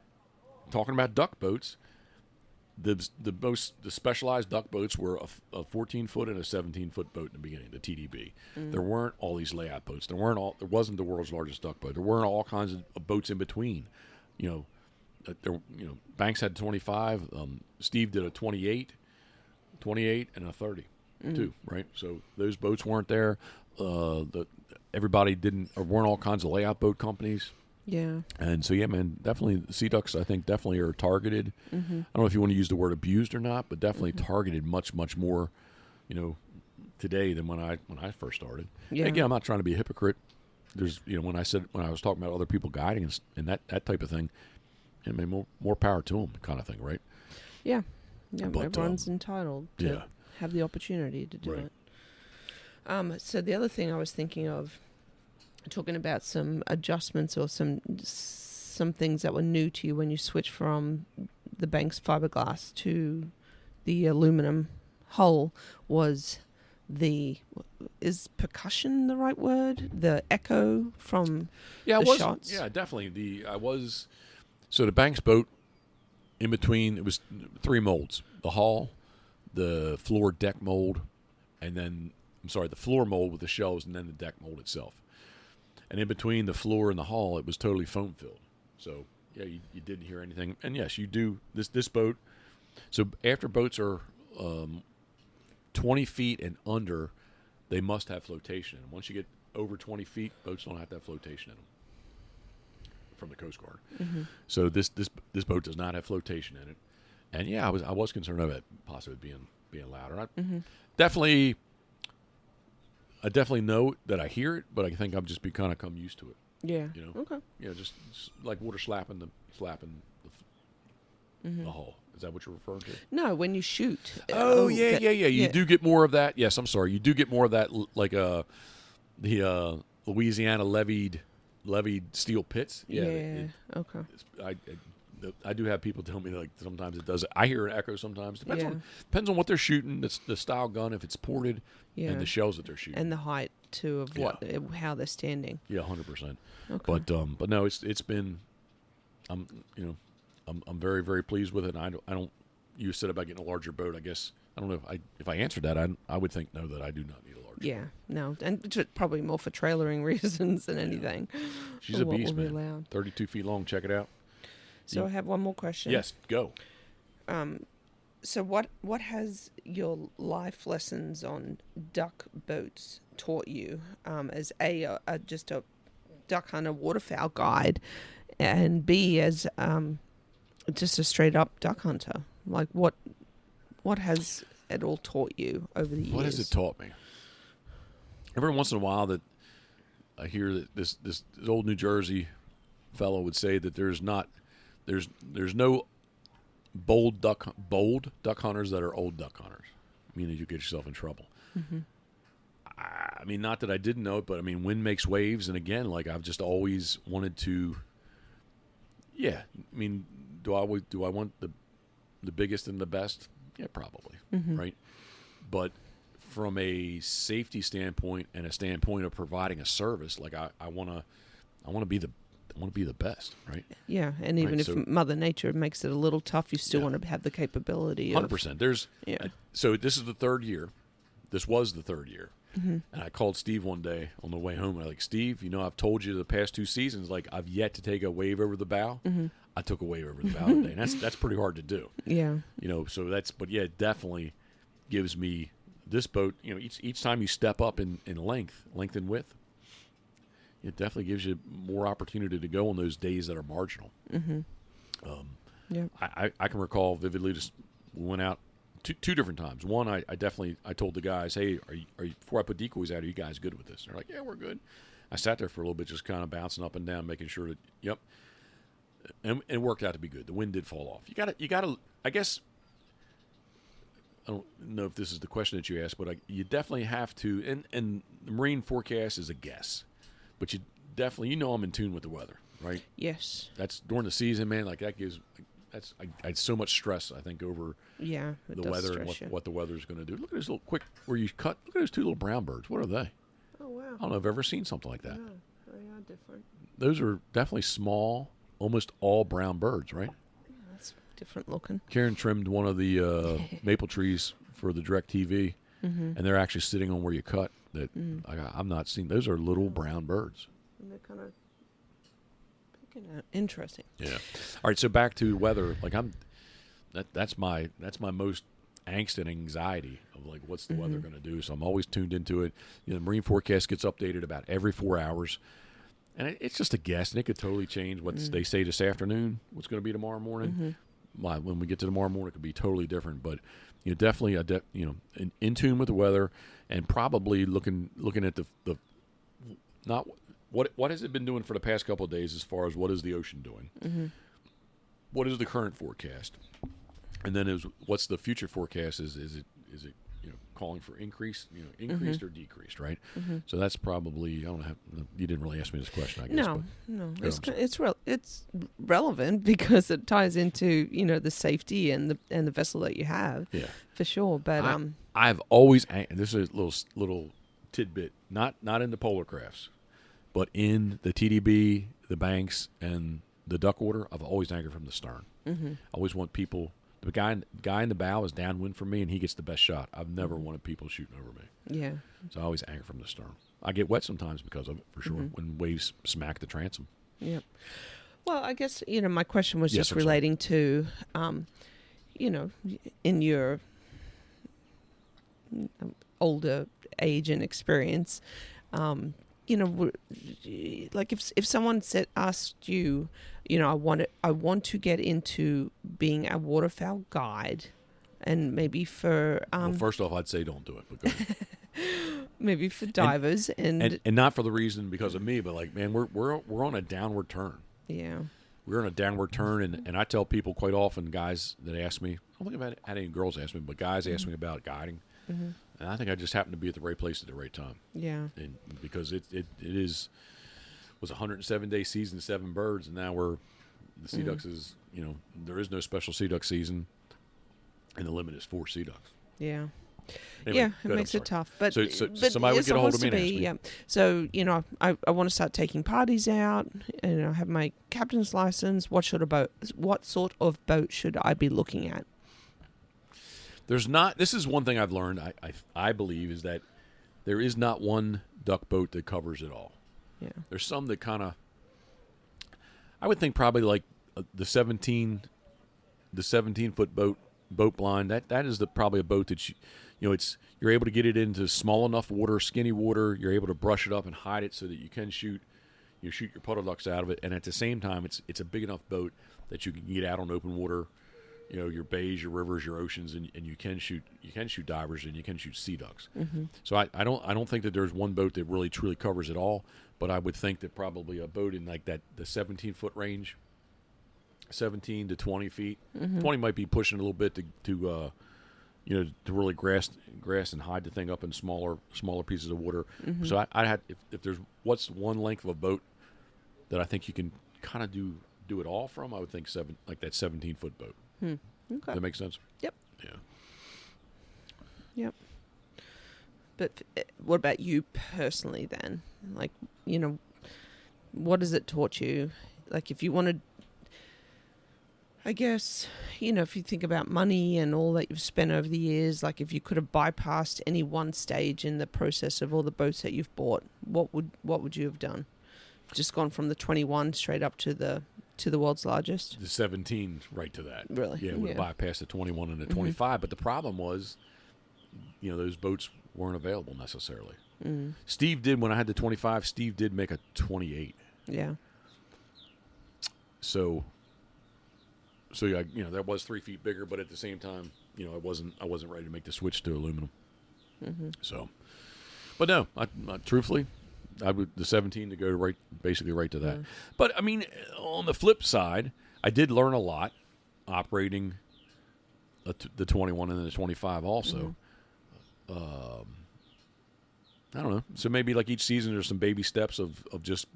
talking about duck boats. The specialized duck boats were a 14-foot and a 17-foot boat in the beginning, the TDB. There weren't all these layout boats. There wasn't the world's largest duck boat. There weren't all kinds of boats in between. Banks had 25. Steve did a 28, and a 30 too, right? So those boats weren't there. Everybody weren't all kinds of layout boat companies. Yeah. And so, yeah, man, definitely sea ducks, I think, definitely are targeted. I don't know if you want to use the word abused or not, but definitely targeted much, much more, today than when I first started. Yeah. And again, I'm not trying to be a hypocrite. There's, when I was talking about other people guiding and that type of thing, I mean, more power to them kind of thing, right? Yeah. Yeah. But, everyone's entitled to have the opportunity to do it. So the other thing I was thinking of, talking about some adjustments or some things that were new to you when you switched from the Banks fiberglass to the aluminum hull, was is percussion the right word? The echo from Yeah, the it was. shots. Yeah, definitely. So the Banks boat, in between, it was 3 molds: the hull, the floor deck mold, and then the floor mold with the shelves, and then the deck mold itself. And in between the floor and the hull, it was totally foam filled. So yeah, you didn't hear anything. And yes, you do this boat. So after boats are 20 feet and under, they must have flotation. And once you get over 20 feet, boats don't have to have flotation in them from the Coast Guard. Mm-hmm. So this boat does not have flotation in it. And yeah, I was concerned about it possibly being louder. I definitely know that I hear it, but I think I'm just kind of come used to it. Yeah. You know. Okay. Yeah, just like water slapping the hull. Is that what you're referring to? No, when you shoot. Yeah. You do get more of that. Yes, I'm sorry. You do get more of that, like the Louisiana levied steel pits. Yeah. Okay. I do have people tell me like sometimes it does. I hear an echo sometimes. Depends on what they're shooting. The style gun, if it's ported, and the shells that they're shooting, and the height too of how they're standing. Yeah, 100%. Okay. But no, it's been. I'm very, very pleased with it. And I don't. You said about getting a larger boat. I guess I don't know if I answered that. I would think no, that I do not need a larger. Yeah, no, and it's probably more for trailering reasons than anything. She's a beast, man. 32 feet long. Check it out. So I have one more question. Yes, go. So what has your life lessons on duck boats taught you as just a duck hunter, waterfowl guide, and B as just a straight up duck hunter? Like what has it all taught you over the years? What has it taught me? Every once in a while that I hear that this old New Jersey fellow would say that there's no bold duck hunters that are old duck hunters, meaning you get yourself in trouble. Mm-hmm. I mean, not that I didn't know it, but I mean, wind makes waves, and again, like I've just always wanted to. Yeah, I mean, do I want the biggest and the best? Yeah, probably, right. But from a safety standpoint and a standpoint of providing a service, like I want to be the best, right? Yeah, and even if Mother Nature makes it a little tough, you still want to have the capability. 100%. So this is the third year. This was the third year. Mm-hmm. And I called Steve one day on the way home. And I'm like, Steve, I've told you the past 2 seasons, like I've yet to take a wave over the bow. Mm-hmm. I took a wave over the bow today, and that's pretty hard to do. Yeah. So it definitely gives me this boat. Each time you step up in length and width, it definitely gives you more opportunity to go on those days that are marginal. Mm-hmm. I can recall vividly. We went out two different times. One, I told the guys, hey, are you before I put decoys out, are you guys good with this? And they're like, yeah, we're good. I sat there for a little bit, just kind of bouncing up and down, making sure that, yep. And it worked out to be good. The wind did fall off. You got to. I guess I don't know if this is the question that you asked, but you definitely have to. And the marine forecast is a guess, but you definitely I'm in tune with the weather, right? Yes. That's during the season, man. Like that gives. I had so much stress, I think, over the weather and what the weather is going to do. Look at this little quick where you cut. Look at those 2 little brown birds. What are they? Oh wow! I don't know if I've ever seen something like that. No, they are different. Those are definitely small, almost all brown birds, right? Yeah, that's different looking. Karen trimmed one of the maple trees for the direct TV, and they're actually sitting on where you cut. That I'm not seeing. Those are little brown birds. And they're kind of picking out. Interesting. Yeah. All right. So back to weather. Like that's my most angst and anxiety of like what's the weather going to do. So I'm always tuned into it. The marine forecast gets updated about every 4 hours. And it's just a guess, and it could totally change what they say this afternoon, what's going to be tomorrow morning. When we get to tomorrow morning, it could be totally different. But definitely, in tune with the weather, and probably looking at the not what has it been doing for the past couple of days as far as what is the ocean doing, what is the current forecast, and then what's the future forecast? Is it calling for increased or decreased, right? So that's probably, I don't know, you didn't really ask me this question, I guess. No. It's relevant because it ties into the safety and the vessel that you have, for sure. But I've always, and this is a little tidbit, not in the polar crafts, but in the TDB, the banks, and the duck order, I've always anchored from the stern. I always want people. The guy in the bow is downwind from me, and he gets the best shot. I've never wanted people shooting over me. Yeah. So I always anchor from the stern. I get wet sometimes because of it, for sure, when waves smack the transom. Yep. Well, I guess, my question was just I'm relating to, in your older age and experience, like if someone asked you, I want to get into being a waterfowl guide, and maybe for Well, first off, I'd say don't do it. But go ahead. maybe for divers and not for the reason because of me, but like, man, we're on a downward turn. Yeah. We're on a downward turn, and I tell people quite often, guys that ask me, I don't think I've had any girls ask me, but guys ask me about guiding, and I think I just happen to be at the right place at the right time. Yeah. And because it was a 107-day season, 7 birds, and now the sea ducks is, there is no special sea duck season, and the limit is 4 sea ducks. Yeah. Anyway, it makes it tough. But so somebody would get a hold of me and ask me. Yeah. So, I want to start taking parties out, and I have my captain's license. What sort of boat should I be looking at? This is one thing I've learned, I believe, is that there is not one duck boat that covers it all. Yeah. There's some that kind of, I would think probably like the 17-foot boat blind. That is probably a boat that you're able to get it into small enough water, skinny water. You're able to brush it up and hide it so that you can shoot your puddle ducks out of it. And at the same time, it's a big enough boat that you can get out on open water, your bays, your rivers, your oceans, and you can shoot divers and you can shoot sea ducks. So I don't think that there's one boat that really truly covers it all. But I would think that probably a boat in like the 17-foot range, 17 to 20 feet. 20 might be pushing a little bit to really grass and hide the thing up in smaller pieces of water. So I had if there's what's one length of a boat that I think you can kind of do it all from, I would think that 17-foot boat. Okay. Does that make sense? Yep. Yeah. Yep. But what about you personally then? Like, what has it taught you? Like, if you wanted, I guess, if you think about money and all that you've spent over the years, like if you could have bypassed any one stage in the process of all the boats that you've bought, what would you have done? Just gone from the 21 straight up to the world's largest? The 17 right to that. Really? Yeah, would have bypassed the 21 and the 25. But the problem was, those boats weren't available necessarily. Steve did, when I had the 25, Steve did make a 28. Yeah. So yeah, that was 3 feet bigger, but at the same time, I wasn't ready to make the switch to aluminum. So, but no, truthfully, I would the 17 to go basically right to that. But I mean, on the flip side, I did learn a lot operating the 21 and the 25 also. I don't know. So maybe like each season, there's some baby steps of just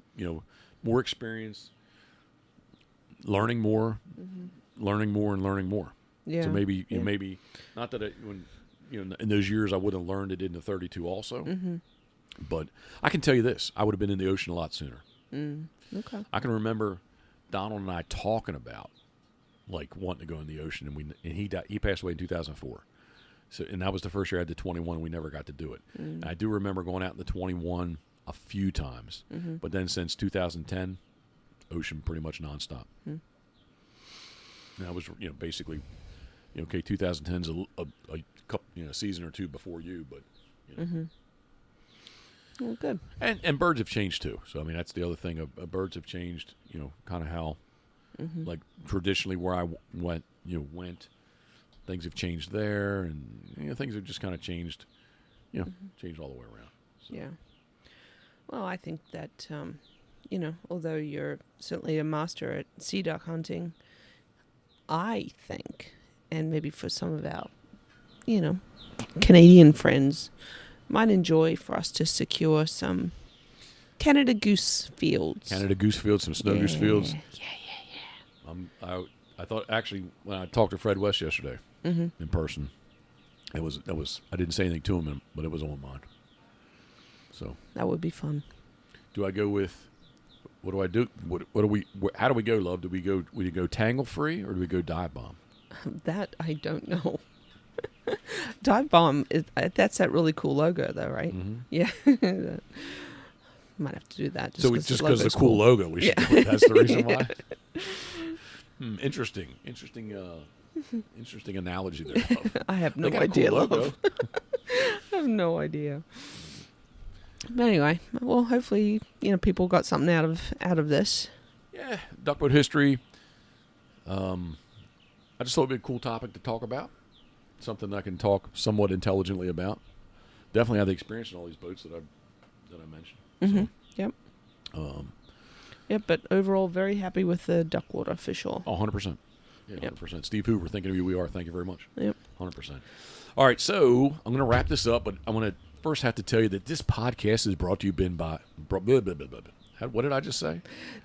more experience, learning more, learning more, and learning more. Yeah. So maybe maybe not that in those years I would have learned it in the 32 also. But I can tell you this: I would have been in the ocean a lot sooner. Okay. I can remember Donald and I talking about like wanting to go in the ocean, and he died. He passed away in 2004. So, and that was the first year I had the 21. And we never got to do it. And I do remember going out in the 21 a few times, but then since 2010, ocean pretty much nonstop. And I was basically 2010's a couple season or two before you, but. Well, good. And birds have changed too. So I mean, that's the other thing. Birds have changed. Kind of how, like traditionally where I went. Things have changed there, and things have just kind of changed. Changed all the way around. So. Yeah. Well, I think that although you're certainly a master at sea duck hunting, I think, and maybe for some of our Canadian friends might enjoy for us to secure some Canada goose fields. Some snow goose fields. I thought actually when I talked to Fred West yesterday in person, that was I didn't say anything to him, but it was on my mind. So that would be fun. Do I go with? What do I do? What do we? How do we go, love? Do we go tangle free or do we go dive bomb? That I don't know. Dive bomb that's that really cool logo though, right? Mm-hmm. Yeah. Might have to do that. Just because of the cool logo, we should do it. That's the reason why. Interesting analogy there. Love. I have no They got a idea. cool logo. Love. I have no idea. But anyway, well, hopefully, people got something out of this. Yeah, duckboat history. I just thought it'd be a cool topic to talk about. Something I can talk somewhat intelligently about. Definitely have the experience in all these boats that I mentioned. Mm-hmm. So, yep. Yep, but overall, very happy with the Duckwater for sure. 100%. Yeah, 100%. Yep. Steve Hoover, thinking of you, we are. Thank you very much. Yep. 100%. All right, so I'm going to wrap this up, but I want to first have to tell you that this podcast is brought to you by... What did I just say?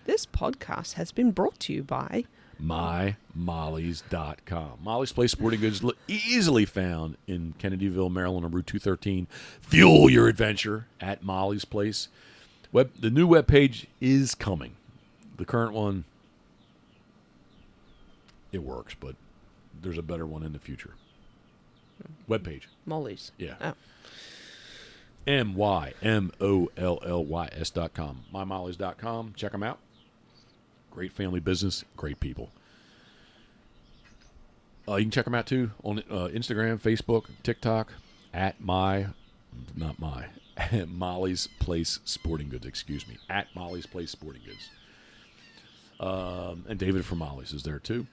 This podcast has been brought to you by... MyMollies.com. Molly's Place Sporting Goods, easily found in Kennedyville, Maryland on Route 213. Fuel your adventure at Molly's Place. The new webpage is coming. The current one, it works, but there's a better one in the future. Webpage. Molly's. Yeah. Oh. MyMollys.com. MyMollies.com. Check them out. Great family business, great people. You can check them out too on Instagram, Facebook, TikTok at Molly's Place Sporting Goods. Excuse me, at Molly's Place Sporting Goods. And David from Molly's is there too.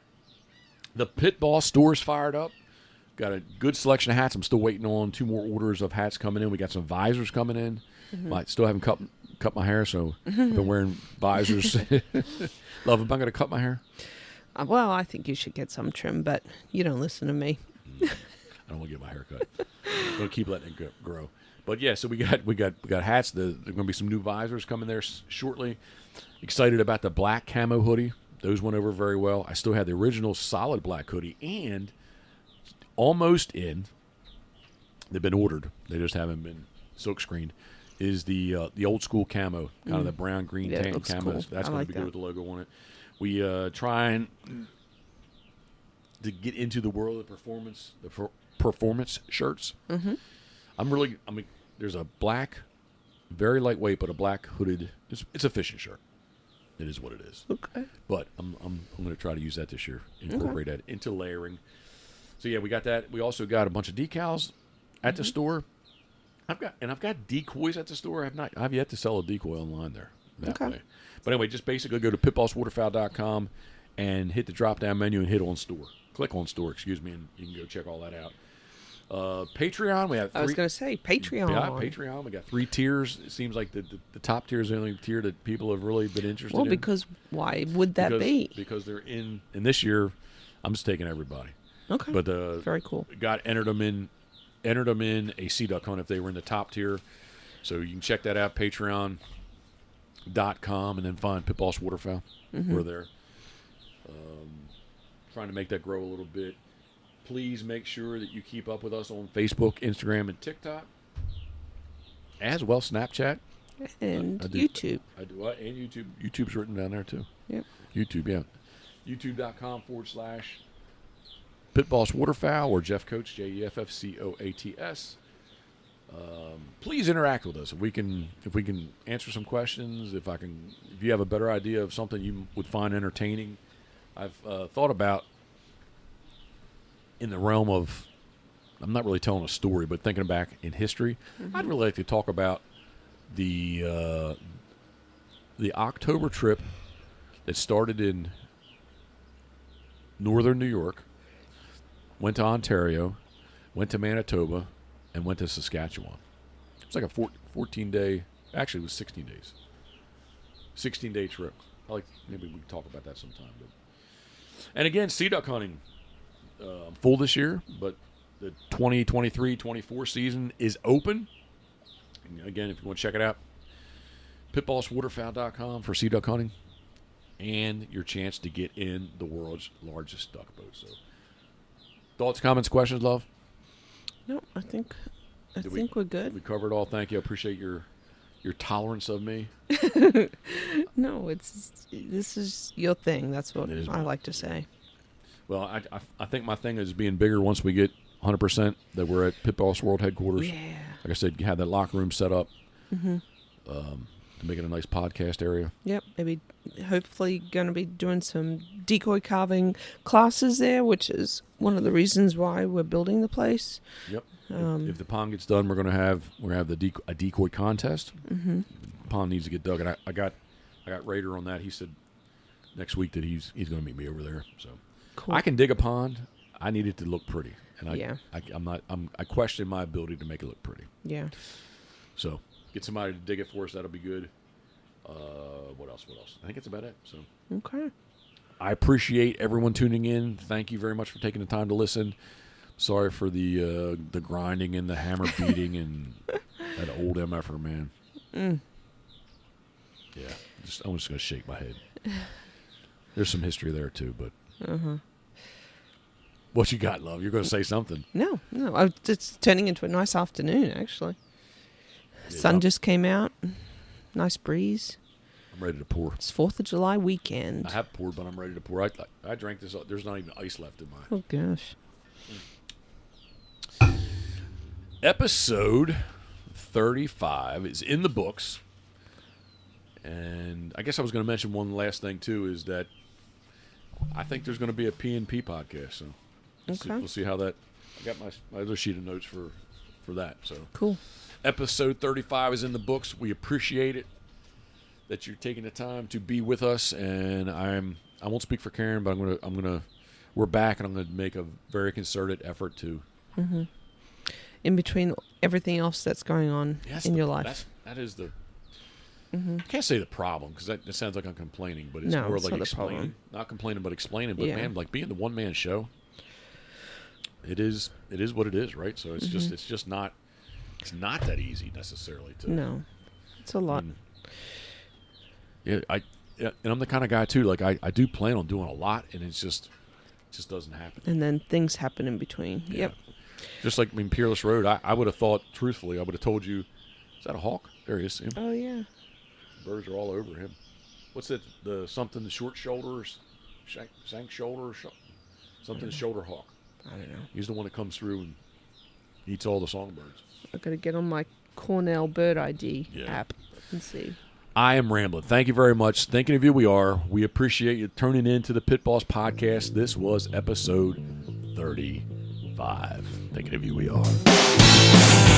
The Pitboss store's fired up. Got a good selection of hats. I'm still waiting on 2 more orders of hats coming in. We got some visors coming in. Mm-hmm. Still haven't cut my hair, so I've been wearing visors. Love, am I going to cut my hair? Well, I think you should get some trim, but you don't listen to me. I don't want to get my hair cut. I'm going to keep letting it grow. But yeah, so we got hats. There's going to be some new visors coming there shortly. Excited about the black camo hoodie. Those went over very well. I still have the original solid black hoodie and almost in. They've been ordered. They just haven't been silk screened. Is the old school camo, kind of the brown, green, tan camo. Cool. That's going to be good with the logo on it. We trying to get into the world of performance shirts. Mm-hmm. There's a black, very lightweight, but a black hooded. It's a fishing shirt. It is what it is. Okay. But I'm going to try to use that this year. Incorporate that into layering. So yeah, we got that. We also got a bunch of decals at the store. I've got decoys at the store. I've yet to sell a decoy online there. That way. But anyway, just basically go to pitbosswaterfowl.com and hit the drop-down menu and hit on store. Click on store, and you can go check all that out. Patreon, we have 3. I was going to say, Patreon. Yeah, Patreon. We got 3 tiers. It seems like the top tier is the only tier that people have really been interested in. Well, because why would that be? Because they're in this year, I'm just taking everybody. Okay. But very cool. Entered them in a sea duck hunt if they were in the top tier. So you can check that out, patreon.com, and then find Pitboss Waterfowl. Mm-hmm. We're there. Trying to make that grow a little bit. Please make sure that you keep up with us on Facebook, Instagram, and TikTok, as well Snapchat. And YouTube. I do. And YouTube. YouTube's written down there, too. Yep. YouTube, yeah. YouTube.com/Pitboss Waterfowl or Jeff Coates, JEFFCOATS. Please interact with us. If we can answer some questions, if you have a better idea of something you would find entertaining, I've thought about in the realm of, I'm not really telling a story, but thinking back in history, I'd really like to talk about the October trip that started in northern New York, went to Ontario, went to Manitoba, and went to Saskatchewan. It was like a 14-day, actually it was 16 days. 16-day trip. Maybe we can talk about that sometime. And again, sea duck hunting. Full this year, but the 2023-24 season is open. And again, if you want to check it out, pitbosswaterfowl.com for sea duck hunting and your chance to get in the world's largest duck boat. So, thoughts, comments, questions, love? No, I think we're good. We covered it all. Thank you. I appreciate your tolerance of me. No, this is your thing. That's what I like to say. Well, I think my thing is being bigger once we get 100% that we're at Pitboss World headquarters. Yeah. Like I said, you have that locker room set up to make it a nice podcast area. Yep. Maybe, hopefully, going to be doing some decoy carving classes there, which is one of the reasons why we're building the place. Yep. If the pond gets done, we're gonna have a decoy contest. Mm-hmm. The pond needs to get dug, and I got Raider on that. He said next week that he's gonna meet me over there. So cool. I can dig a pond. I need it to look pretty, and I question my ability to make it look pretty. Yeah. So get somebody to dig it for us. That'll be good. What else? I think that's about it. So okay. I appreciate everyone tuning in. Thank you very much for taking the time to listen. Sorry for the grinding and the hammer beating and that old MFer, man. Yeah, I'm just going to shake my head. There's some history there, too, but... What you got, love? You're going to say something. No. It's turning into a nice afternoon, actually. Sun just came out. Nice breeze. I'm ready to pour. It's 4th of July weekend. I have poured, but I'm ready to pour. I drank this. There's not even ice left in mine. Oh, gosh. Episode 35 is in the books. And I guess I was going to mention one last thing, too, is that I think there's going to be a P&P podcast. So we'll see how that... I got my other sheet of notes for that. So cool. Episode 35 is in the books. We appreciate it that you're taking the time to be with us. And I won't speak for Karen, but we're back, and I'm going to make a very concerted effort to... Mm-hmm. In between everything else that's going on in your life. That is the... I can't say the problem, because that sounds like I'm complaining, but it's more like explaining. Not complaining, but explaining. But, man, like being the one-man show, it is what it is, right? So it's just not... It's not that easy, necessarily. No. It's a lot. And I'm the kind of guy, too, like I do plan on doing a lot, and it just doesn't happen. And then things happen in between. Yeah. Yep. Just like in Peerless Road, I would have thought, truthfully, I would have told you, is that a hawk? There he is. See him? Oh, yeah. Birds are all over him. What's it? The short shoulders, shank shoulder, something shoulder hawk. I don't know. He's the one that comes through and eats all the songbirds. I've got to get on my Cornell Bird ID app and see. I am rambling. Thank you very much. Thinking of you, we are. We appreciate you tuning in to the Pitboss podcast. This was episode 35. Thinking of you, we are.